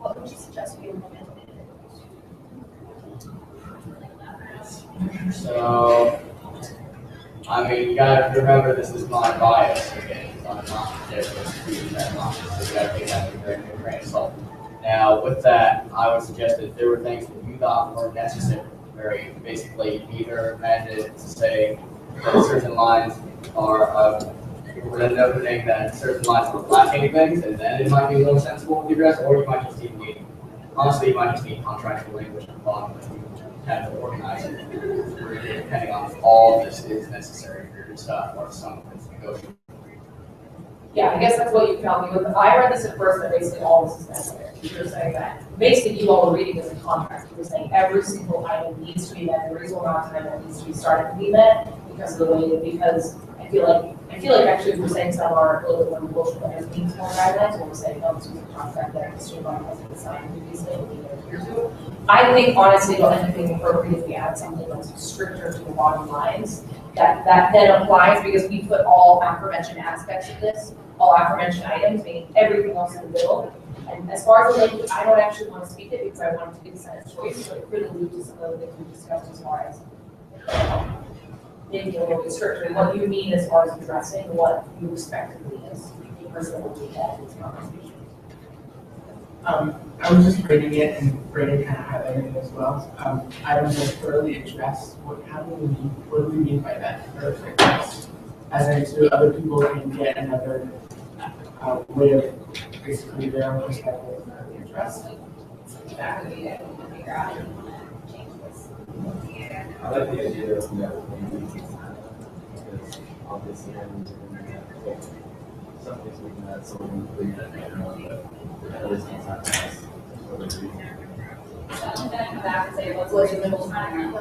What would you suggest we implement? So, I mean, you gotta remember this is my bias again. I'm not particularly that much, so you gotta take that with a very good grain of salt. Now, with that, I would suggest that there were things that you thought were necessary, very basically either amended to say that certain lines are, noting that certain lines are lacking things, and then it might be a little sensible to address, or you might just even need, honestly, you might just need contractual language at the bottom that you have to organize it, depending on if all of this is necessary for your stuff or some of it's negotiable. Yeah, I guess that's what you tell me. I read this at first, that basically all this is necessary. You're saying that. Basically, you all were reading this in contract. You're saying every single item needs to be met, the reasonable amount of time that needs to be started to be met because of the way, because I feel like actually if we're saying some are a little bit more negotiable and there's needs more guidelines, when we're saying, no, this is a contract that the student body has signed previously, we need to adhere to. I think honestly, it'll end up being appropriate if we add something that's stricter to the bottom lines. That then applies because we put all aforementioned aspects of this, all aforementioned items, meaning everything else in the bill. And as far as the language, I don't actually want to speak it because I want it to be the Senate's choice, but it could allude to some of the things we discussed as far as maybe a little bit stricter. And what do you mean as far as addressing what you expectedly as the person will be at this conversation? I was just reading it and Brandon kind of highlighted it as well. Items that thoroughly address what do we mean by that? Thoroughly address, as in so other people can get another way of basically their own perspective thoroughly addressed. That would be it. Figure out how to change this. I like the idea of because obviously some things we can add someone believe that they know, but at least it's not us. I'm gonna come back and say, what's the middle time?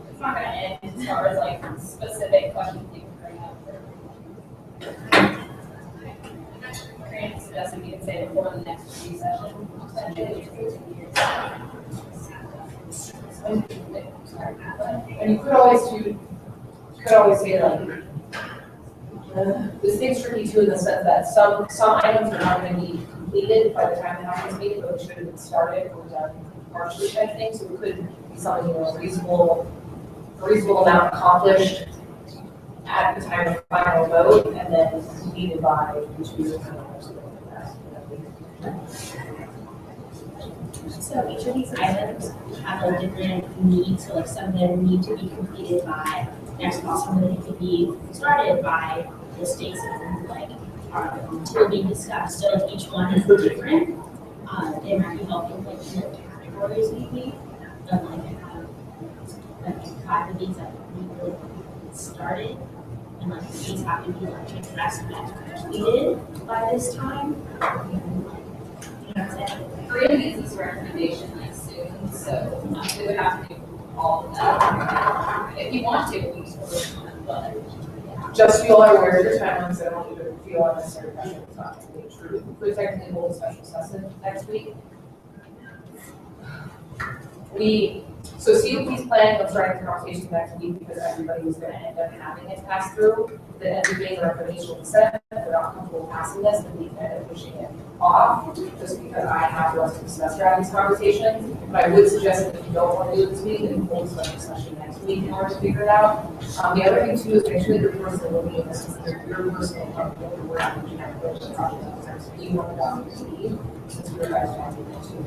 It's not gonna end as far as like specific questions you can bring up. Grant suggested we can say before the next review session, essentially, which is 2 years. And you could always say like, this thing's tricky too in the sense that some items are not gonna be completed by the time the house is meeting, but it should have been started or done partially type thing, so it could be something, a reasonable amount accomplished at the time of final vote, and then completed by which we would kind of So each of these items have a different need, so like some of them need to be completed by next fall, some of them could be started by this date, and like are still being discussed, so if each one is different, it might be helpful like in the categories maybe, of like like 5 of these that we really started, and like these have to be like addressed and completed by this time. You know what I'm saying? Korean needs this recommendation like soon, so we would have to do all of that. If you want to, we can, but. Just so you all are aware of your timelines, I don't want you to feel unnecessary pressure. It's not true. We're technically hold a special session next week. So COP's planning on starting the conversation next week because everybody was gonna end up having it pass through. The everything the recommendation was set, if they're not comfortable passing this, then we can end up pushing it off, just because I have the rest of the semester having these conversations. But I would suggest that if you don't want to do it this week, then hold a special session next week in order to figure it out. The other thing too is make sure that your person will be in this, is your personal company, we're not looking at the project, so you want to document the need, since we're guys talking too.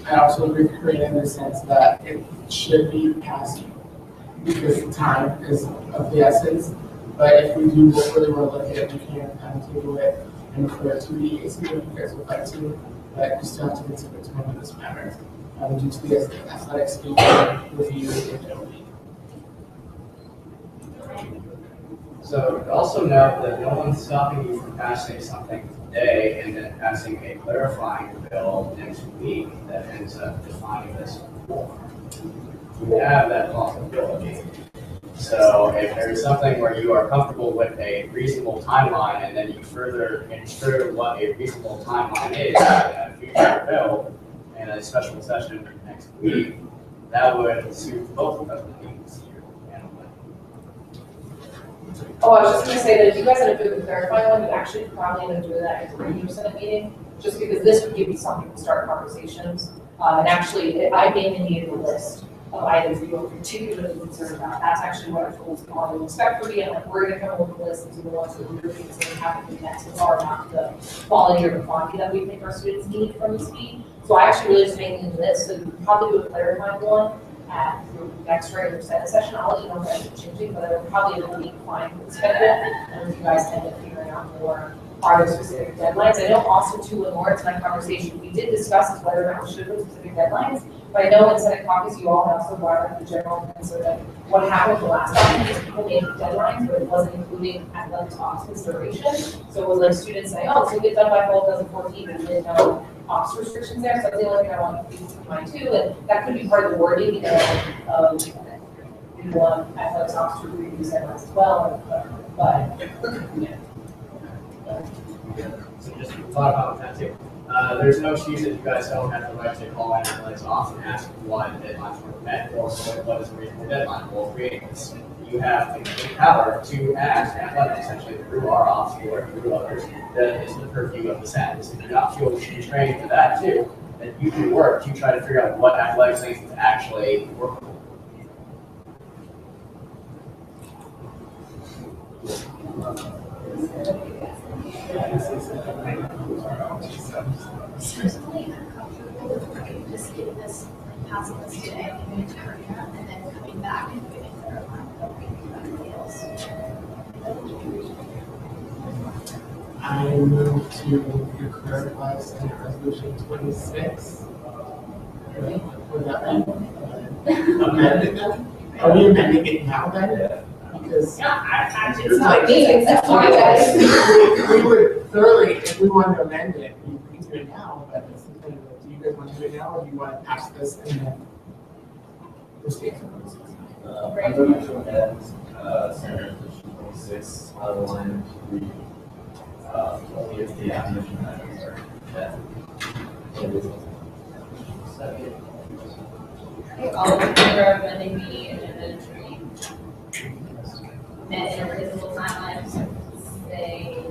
I also agree with Karina in the sense that it should be passed because time is of the essence. But if we do really want to look at it, we can kind of table it and refer to the ACO if you guys would like to. But you still have to consider time in this matter due to the athletics review ability. So also note that no one's stopping you from passing something today and then passing a clarifying bill next week that ends up defining this form. You have that possibility. So if there's something where you are comfortable with a reasonable timeline and then you further ensure what a reasonable timeline is in a future bill in a special session next week, that would suit both of us. Oh, I was just gonna say that if you guys end up doing the clarifying one, you actually probably end up doing that at the review Senate meeting, just because this would give you something to start conversations. And actually, I mainly a list of items that you're particularly concerned about. That's actually what our schools can expect from me, and like, we're gonna come up with a list of the ones that we're really concerned have to be met, so far, not the quality or the quantity that we think our students need from the speed. So I actually really just mainly into this, so you can probably do a clarifying one at your next regular Senate session. I'll let you know if that's changing, but I would probably have a week fine with the schedule, and if you guys end up figuring out more, are there specific deadlines? I know also too, in Lawrence and my conversation, we did discuss whether or not we should put specific deadlines, but I know in Senate caucus, you all have also brought up the general concern of what happened the last time, is people made deadlines, but it wasn't including athletic ops consideration. So it was like students saying, oh, so get done by fall 2014, and didn't know ops restrictions there, so the only thing I want to keep in mind too, and that could be part of the wording, we want athletics ops to review these deadlines as well, but, yeah. So just thought about that too. There's no excuse that you guys don't have the right to call in athletics off and ask why the deadlines were met or what is a reasonable deadline for creating this. You have the power to ask athletics essentially through our ops or through others that is the purview of the SAT. If you not feel constrained to that too, then you can work to try to figure out what athletics things is actually workable. Just getting this, passing this today, giving it to Karina, and then coming back and doing it there. I move to clarify Senate Resolution 26. Right? Would that amend it then? Are we amending it now then? Because It's not me, that's why guys. we would thoroughly, if we wanted to amend it, we can do it now, but it's the thing, do you guys want to do it now, or do you want to pass this and then proceed? I'm going to amend, Senate Resolution 26, out of line 3. Only if the opposition items are met. Okay, all in favor of amending the agenda to read met in a reasonable timeline, say,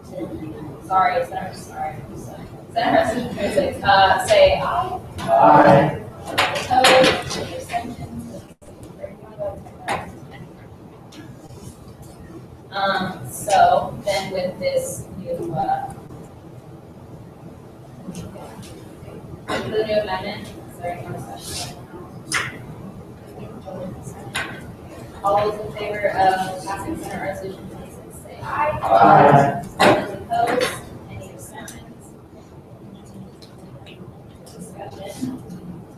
Senate Resolution 26, say aye. Aye. Opposed, any abstentions? So then with this new for the new amendment? Is there any more discussion? All those in favor of passing Senate Resolution 26, say aye. All those opposed? Any abstentions? Discussion.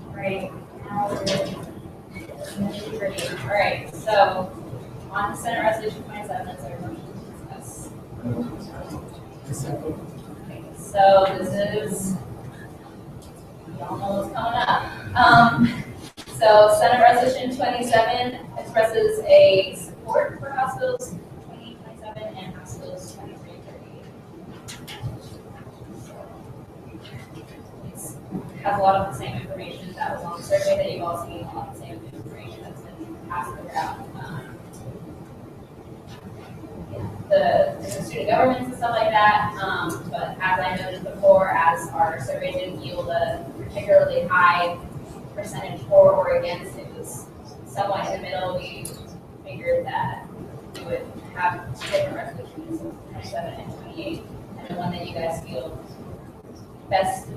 All right, now we're ready. All right, so on to Senate Resolution 27, is there a motion to discuss? Okay, so this is, y'all know what's coming up. So Senate Resolution 27 expresses a support for House Bills 2027 and House Bills 2338. It has a lot of the same information that was on the survey that you've all seen, a lot of the same information that's been passed around. The different student governments and stuff like that, but as I noted before, as our survey didn't yield a particularly high percentage for or against, it was somewhat in the middle. We figured that we would have different resolutions, 27 and 28, and the one that you guys feel best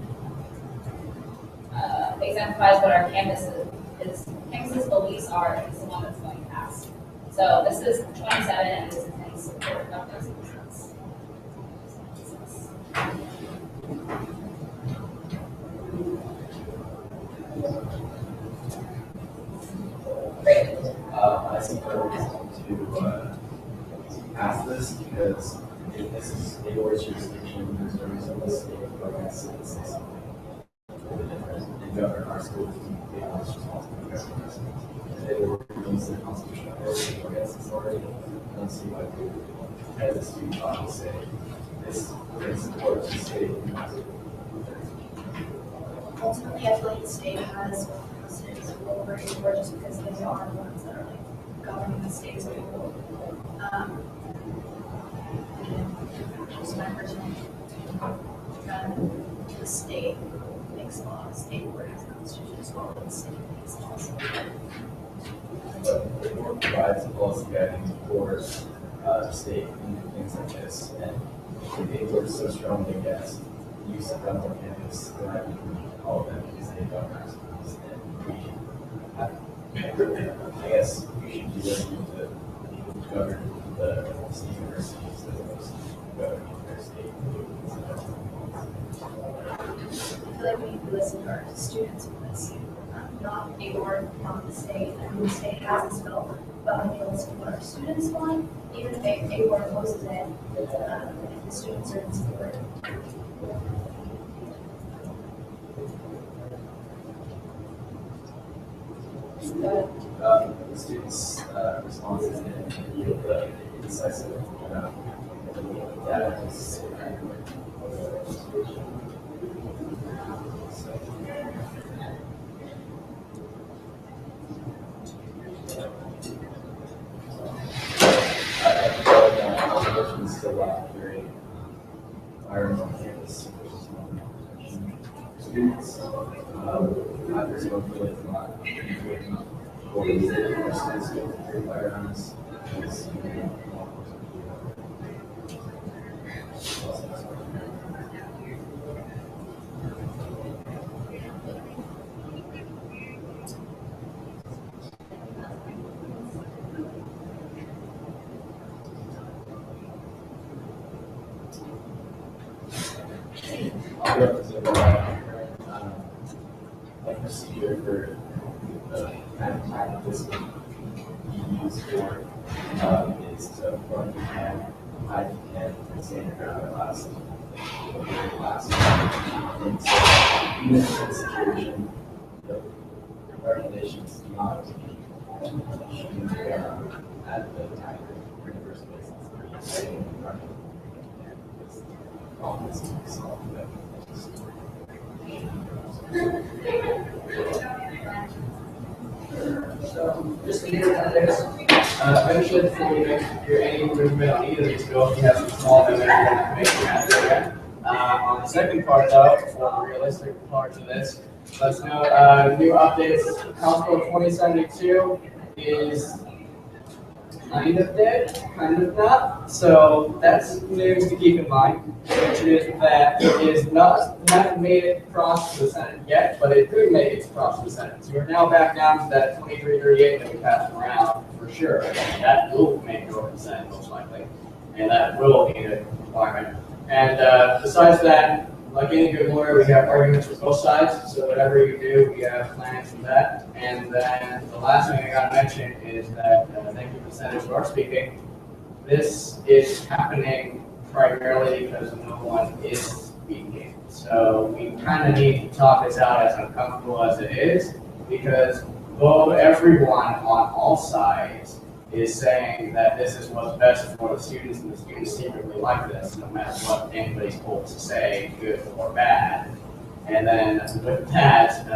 exemplifies what our campus's beliefs are is the one that's going to pass. So this is 27, and this is in support of those reasons. Great. I support to pass this because if this is a board's jurisdiction, there's no reason the state programs to say something different and govern our schools and they are responsible for government. If they were against the constitutional authority or against authority, I don't see why we would, as a student body, say this is support to state. Ultimately, I feel like the state has precedence over a board just because they are the ones that are like governing the state as a whole. Just my personal the state makes laws, the state board has a constitution as well, but the state makes laws. But the board provides policy guidance for the state and things like this. And if they were so strongly against use of guns on campus, then I would all of them because they govern our schools. And we I guess we should be listening to people who govern the universities as opposed to governing their state. I feel like we need to listen to our students with this, not a board, not the state, and the state has this bill, but we need to listen to what our students want, even if a board opposes it, if the students are in support. The students' responses and the decisive data is still very vibrant on campus. Students, I personally feel like a lot for the students to fire on us. I'll represent a procedure for the kind of time this would be used for is to run and hide and stand around the class. And so even if it's situation, the regulations do not to be at the time for the first place. So, just to give you context, eventually before we make any movement on either of these bills, we have some small amendments to make. On the second part though, for the realistic part of this, let's know, new updates, House Bill 2072 is kind of dead, kind of not. So that's news to keep in mind, which is that it is not made it across the Senate yet, but it could make it across the Senate. So we're now back down to that 2338 that we passed around for sure. And that will make it over the Senate most likely, and that will be a requirement. And besides that, like any good lawyer, we have arguments with both sides, so whatever you do, we have plans for that. And then the last thing I gotta mention is that, thank you, the senators who are speaking. This is happening primarily because no one is speaking. So we kind of need to talk this out, as uncomfortable as it is, because though everyone on all sides is saying that this is what's best for the students, and the students secretly like this, no matter what anybody's told to say, good or bad. And then with that,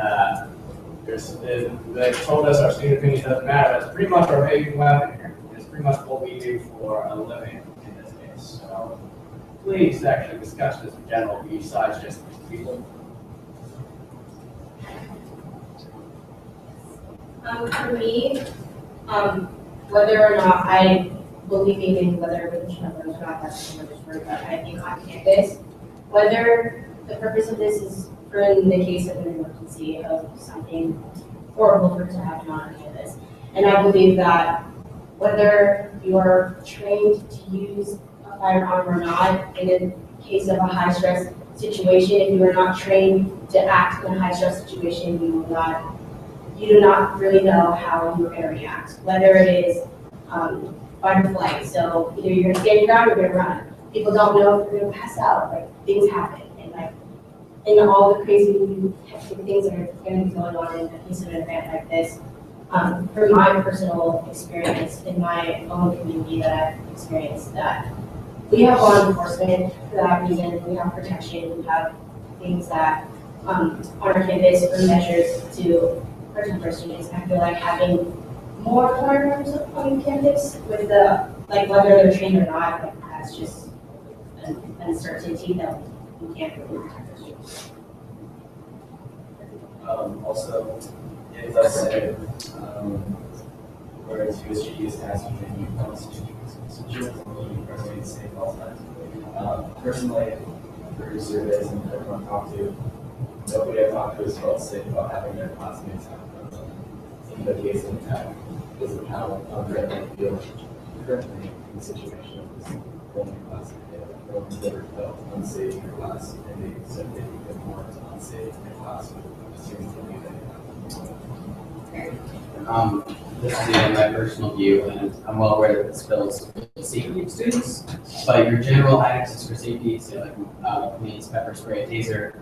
they've told us our student opinion doesn't matter. That's pretty much our main weapon here. It's pretty much what we do for a living in this case. So please actually discuss this in general besides just people. For me, whether or not I believe in whether religion or not, that's another story, but I think on campus, whether the purpose of this is for in the case of an emergency of something horrible for it to happen on campus. And I believe that whether you're trained to use a firearm or not, in a case of a high stress situation, if you are not trained to act in a high stress situation, you do not really know how you're going to react, whether it is fight or flight. So either you're going to stand your ground or you're going to run. People don't know if they're going to pass out. Like, things happen. And like, in all the crazy hectic things that are going to be going on in the case of an event like this, from my personal experience in my own community that I've experienced, that we have law enforcement for that reason. We have protection. We have things that on our campus for measures to protect our students. I feel like having more firearms on campus with the, like, whether they're trained or not, like, that's just an uncertainty that we can't really protect our students. Also, it does say, whereas USGD is tasked with making policies, students remain safe all the time. Personally, through surveys and everyone I talk to, nobody I talk to is felt safe about having their classmates have guns on them. In the case of attack, this is how unfair they feel currently in the situation of this only class. No one's ever felt unsafe in class, and they said they feel more unsafe in class with students than they This is my personal view, and I'm well aware that this bill is for the safety of students, but your general access for safety, so like police, pepper spray, taser,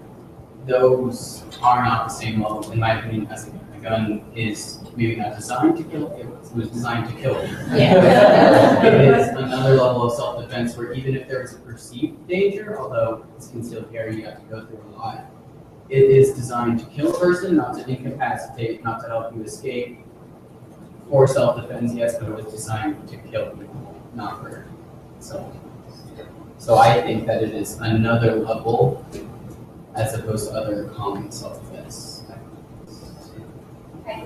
those are not the same level, in my opinion, as a gun. A gun is maybe not designed to kill, it was designed to kill. Yeah. It is another level of self-defense where even if there is a perceived danger, although it's concealed carry, you have to go through a lot, it is designed to kill a person, not to incapacitate, not to help you escape. For self-defense, yes, but it was designed to kill people, not hurt. So I think that it is another level as opposed to other common self-defense. Okay.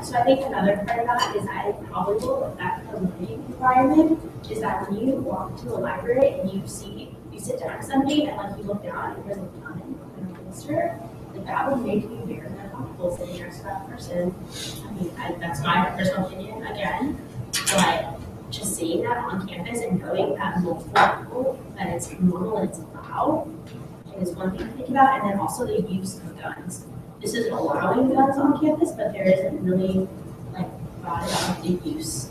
So I think another part of that is added probable of that learning environment is that when you walk to a library and you sit down with somebody and like you look down and there's a gun and a holster, like that would make me very uncomfortable sitting next to that person. I mean, that's my personal opinion again, but just seeing that on campus and knowing that multiple people, that it's normal and it's allowed, is one thing to think about, and then also the use of guns. This is allowing guns on campus, but there isn't really like brought about the use.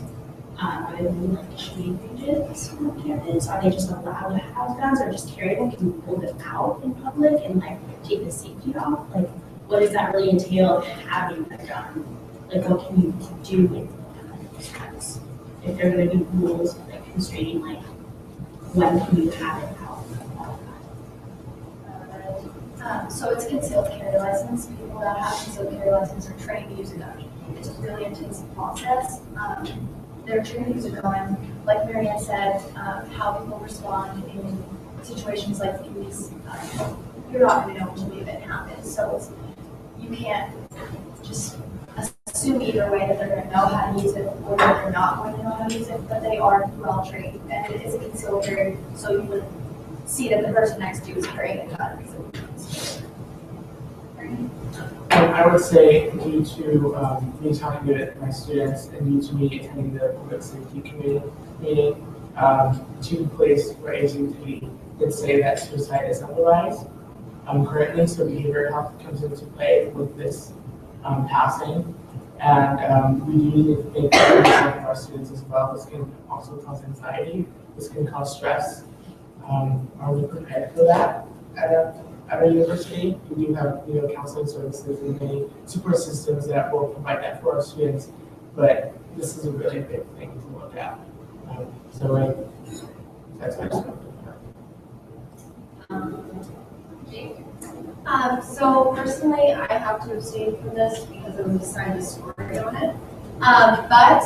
Are they really like shooting ranges on campus? Are they just allowed to have guns or just carry them? Can you pull them out in public and like take the safety off? Like, what does that really entail having a gun? Like, what can you do with guns? If there are going to be rules like constraining like when can you have it out? So it's a concealed carry license. People that have concealed carry license are trained to use a gun. It's a really intense process. They're trained to use a gun. Like Marianne said, how people respond in situations like these, you're not going to know until the event happens. So you can't just assume either way that they're gonna know how to use it or that they're not going to know how to use it, but they are well trained and it is a concealed carry, so you would see that the person next to you is carrying a gun. I would say due to me talking to my students and due to me attending the public safety committee meeting, to place where ACT did say that suicide is on the rise currently, so behavioral health comes into play with this passing. And we do need to think about our students as well. This can also cause anxiety. This can cause stress. Are we prepared for that at a university? We do have, counseling services and many support systems that will provide that for our students, but this is a really big thing to look at. That's my perspective. So personally, I have to abstain from this because of the side of the story on it. But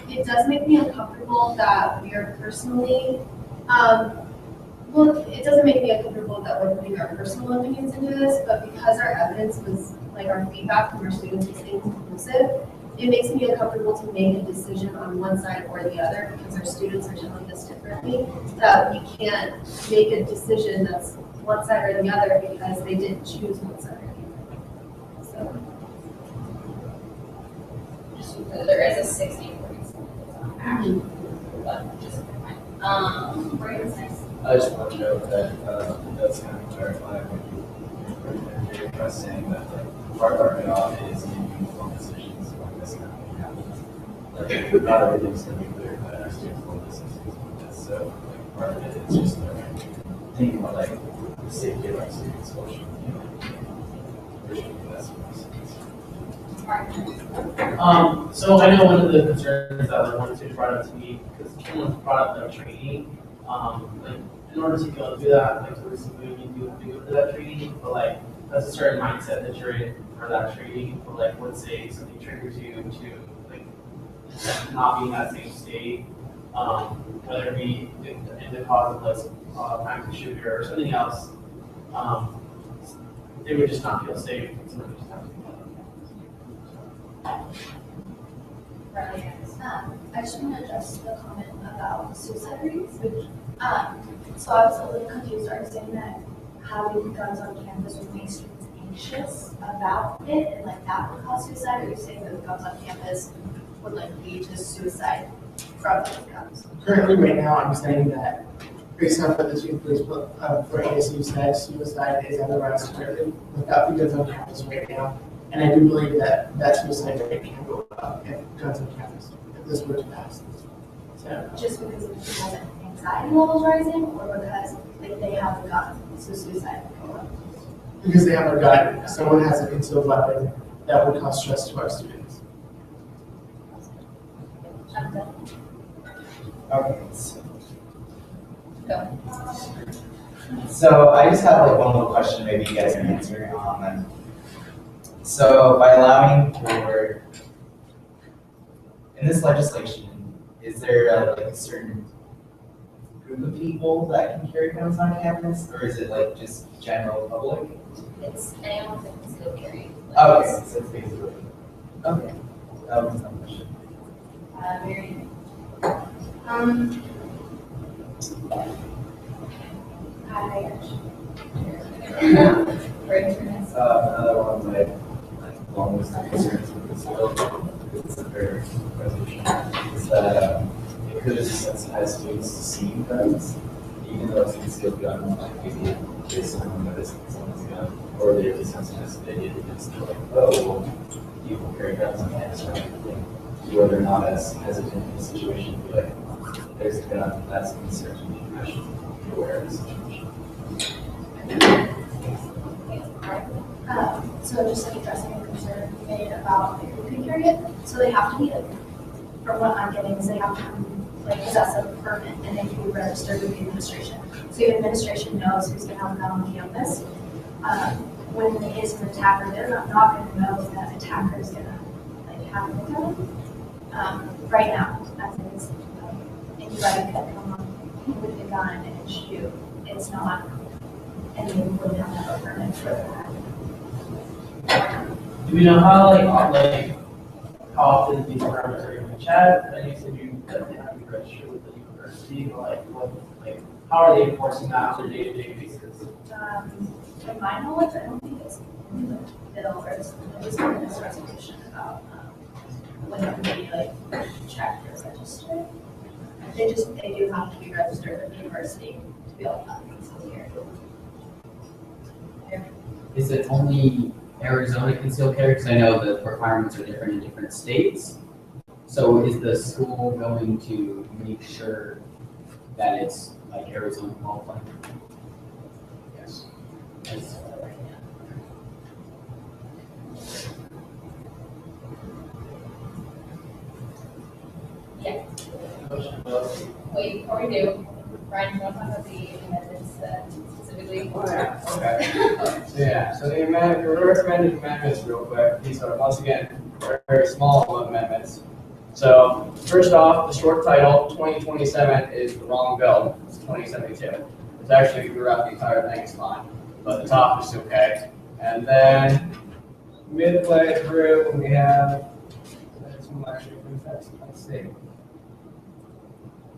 it does make me uncomfortable that we are personally, well, it doesn't make me uncomfortable that we're putting our personal opinions into this, but because our evidence was, like our feedback from our students was inconclusive, it makes me uncomfortable to make a decision on one side or the other because our students are telling us differently, that we can't make a decision that's one side or the other because they didn't choose one side or the other. So. There is a 60-40 actually, but just Brayden's next. I just want to note that that's kind of clarify what you're by saying that part of our job is making informed decisions when this kind of thing happens. Like, not everything's going to be clear, but our students will listen to this. So, like, part of it is just thinking about like the safety of our students, social, that's So I know one of the concerns that one student brought up to me, because someone brought up the training, like in order to go through that, like towards the movie, you have to go through that training, but like that's a certain mindset that you're in for that training. But like, let's say something triggers you to like not be in that same state, whether it be in the cause of like active shooter or something else, they would just not feel safe. Someone would just have to I just want to address the comment about suicide rates. So I was a little confused. Are you saying that having guns on campus would make students anxious about it and like that would cause suicide? Or are you saying that the guns on campus would like lead to suicide from those guns? Currently, right now, I'm saying that based on what the chief police for ASU said, suicide is on the rise currently without the guns on campus right now. And I do believe that suicide rate can go up if guns on campus, if this were to pass. So, just because of the anxiety levels rising, or because like, they have a gun, so suicide would go up? because they have a gun, someone has a concealed weapon, that would cause stress to our students. Okay. So I just have like one little question, maybe you guys can answer. So by allowing for, in this legislation, is there like a certain group of people that can carry guns on campus, or is it like just general public? It's anyone that can still carry. Okay, so it's basically, okay, that was my question. Mary. Another one of my longest concerns with this bill is the fair resolution is that it could desensitize students to seeing guns, even though it's a concealed gun, like maybe based on noticing someone's gun, or they're desensitized to the idea that it's like, oh, well, people carry guns on campus or anything, where they're not as hesitant in the situation, be like, there's a gun, that's a concern to me, I should be aware of the situation. So just like addressing a concern you made about who can carry it. So they have to be, like, from what I'm getting, is they have to like possess a permit and they can be registered with the administration. So the administration knows who's going to have a gun on campus. When there is an attacker, they're not going to know if that attacker is going to like have a gun. Right now, as it is, anybody could come on with a gun and shoot. It's not, and they wouldn't have to have a permit for that. Do we know how like how often these programs are going to chat? And you said you definitely have to be registered with the university, but like, how are they enforcing that on a day-to-day basis? From my knowledge, I don't think it's in the bill or it's this resolution about when everybody checked or registered. They do have to be registered with the university to be able to have concealed carry. Is it only Arizona concealed carry? Because I know the requirements are different in different states. So is the school going to make sure that it's like Arizona qualified? Yes. Yes. Yeah. Wait, before we do, Brian, you want to talk about the amendments specifically? Okay. So the amendment, we're recommending amendments real quick. These are, once again, very small amendments. So first off, the short title, 2027, is the wrong bill. It's 2072. It's actually throughout the entire thing is fine, but the top is okay. And then midway through, we have, let's see.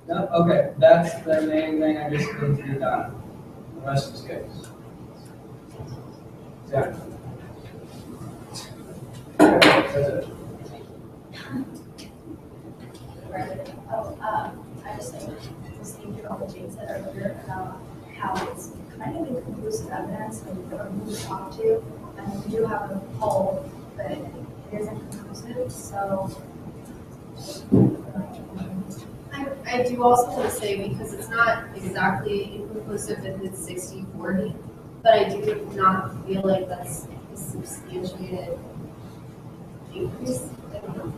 No, okay, that's the main thing I just need to be done. The rest is good. Yeah. That's it. I just was thinking about what Jane said earlier about how it's kind of inconclusive evidence and who we talk to. And we do have a poll, but it isn't conclusive, so. I do also want to say, because it's not exactly inconclusive if it's 60-40, but I do not feel like that's a substantiated increase. I don't know.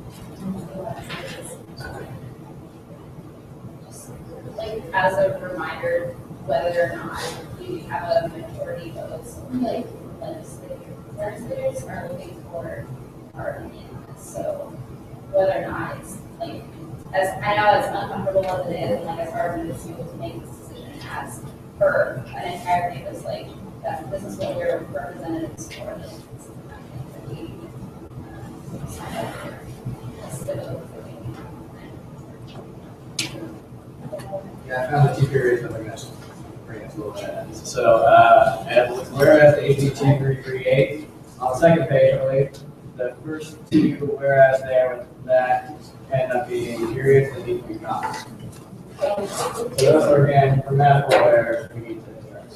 Like, as a reminder, whether or not we have a majority votes, like legislators are looking for our opinion. So whether or not it's like, as I know as uncomfortable as it is, and like as hard as it is to make this decision as for an entirety of this, like that this is what we're representatives for. This is the kind of thing that we sign up for. Yeah, I found the 2 periods that I'm going to bring us a little bit. So, and whereas the AB 2338 on the second page, I believe, the first 2 whereas there with that end up being periods that need to be commas. So those are again grammatical errors we need to address.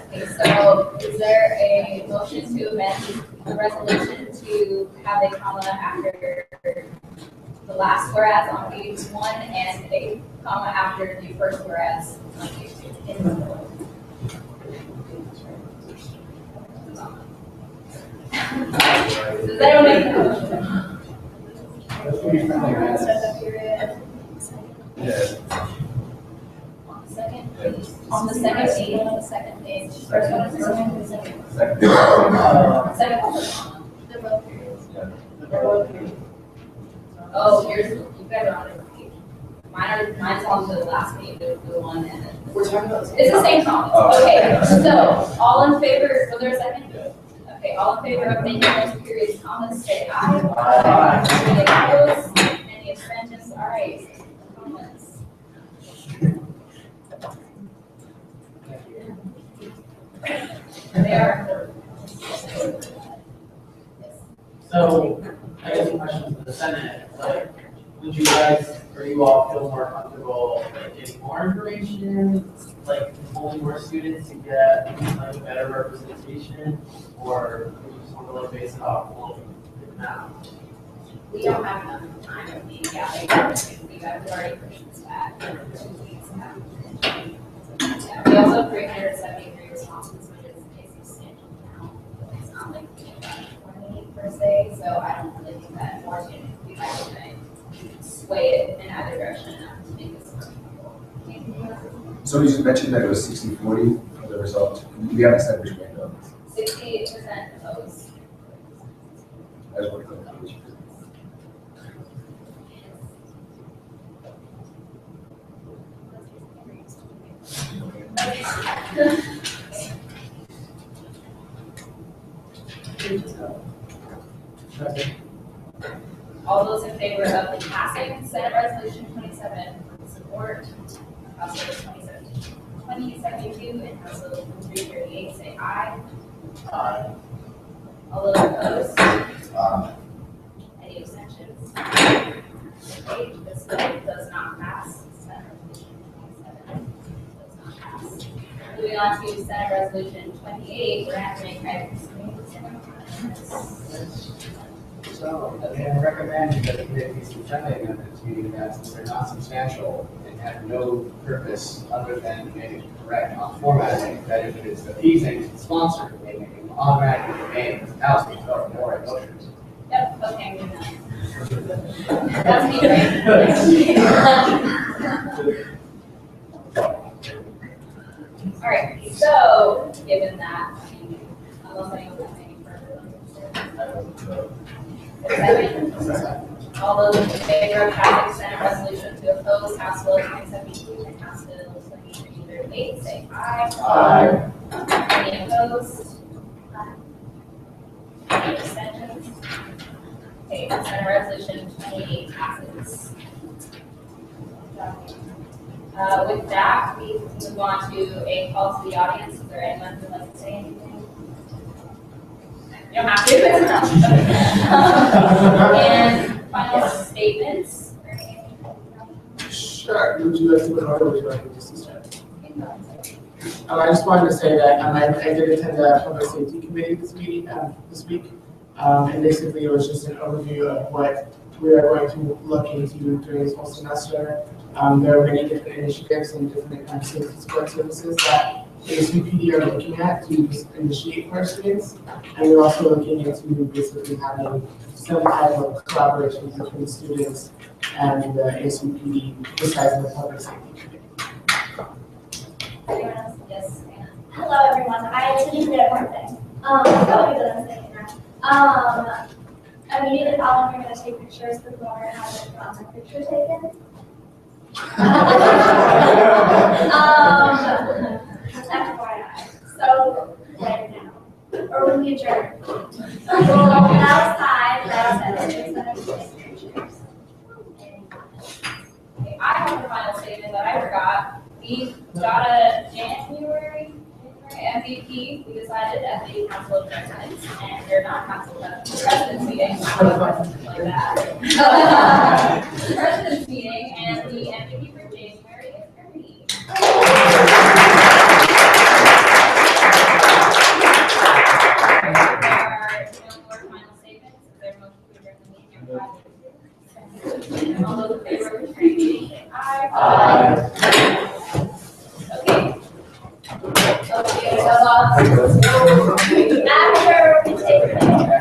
Okay, so is there a motion to amend the resolution to have a comma after the last whereas on page 1 and a comma after the first whereas on page 2 in the middle? Does anyone make a motion? On the second page, on the second page. First one is the second. Second one. They're both periods. They're both periods. Oh, here's, you guys are on a different page. Mine's on the last page, the one and then. We're talking about. It's the same comments. Okay, so all in favor, was there a second? Okay, all in favor of making those periods commas, say aye. Aye. Any opposed? Any abstentions? All right. Comments. They are. So, I guess the question to the Senate, like, would you guys, or you all feel more comfortable like, getting more information, like enrolling more students to get like better representation, or would you just want to like base it off it now? We don't have enough time to be gathering. We've already pushed this back 2 weeks now. Yeah, we also have 373 responses, which is a substantial amount. It's not like 20 per se, so I don't really think that more students would be able to sway it in either direction enough to make this workable. So you just mentioned that it was 60-40 for the result. We haven't said which way though. 68% opposed. I just want to clarify. All All those in favor of passing Senate Resolution 27 with support, House Bill 2072 and House Bill 338, say aye. Aye. All those opposed? Any abstentions? Okay, this bill does not pass. Senate Resolution 27 does not pass. Moving on to Senate Resolution 28, we're going to make private So, I recommend that we make these friendly amendments, meaning that since they're not substantial and have no purpose other than making it correct on formatting, that if it is appeasing to the sponsor, they make them automatically remain without being voted more emotions. Yep, okay, we're done. That's me, right? All right, so, given that, unless anyone has any further. All those in favor of passing Senate Resolution to oppose House Bill 2072 and House Bill 2338, say aye. Aye. Any opposed? Any abstentions? Okay, Senate Resolution 28 passes. With that, we move on to a call to the audience. Is there anyone who would like to say anything? You don't have to. And final statements. Sure, would you like to go or would you like me just to start? I just wanted to say that I did attend the Public Safety Committee this week, and basically it was just an overview of what we are going to look into during this whole semester. There are many different initiatives and different safety support services that the USGD are looking at to initiate for our students, and we're also looking into basically having some type of collaboration between students and the USGD besides the Public Safety Committee. Anyone else? Yes, Anna. Hello, everyone. I attended the birthday. So I'm thinking that. Immediately following, we're going to take pictures with Laura and have a picture taken. FYI. So, right now. Or when we adjourn. Outside, that's it. Okay, I have the final statement that I forgot. We got a January MVP. We decided at the Council of Presidents, and they're not Council of Presidents meeting, like that. Presidents meeting, and the MVP for January is Ernie. There are no more final statements. Is there a motion to adjourn the meeting? All those in favor of adjourning the meeting, say aye. Okay. Okay, so After we take a minute.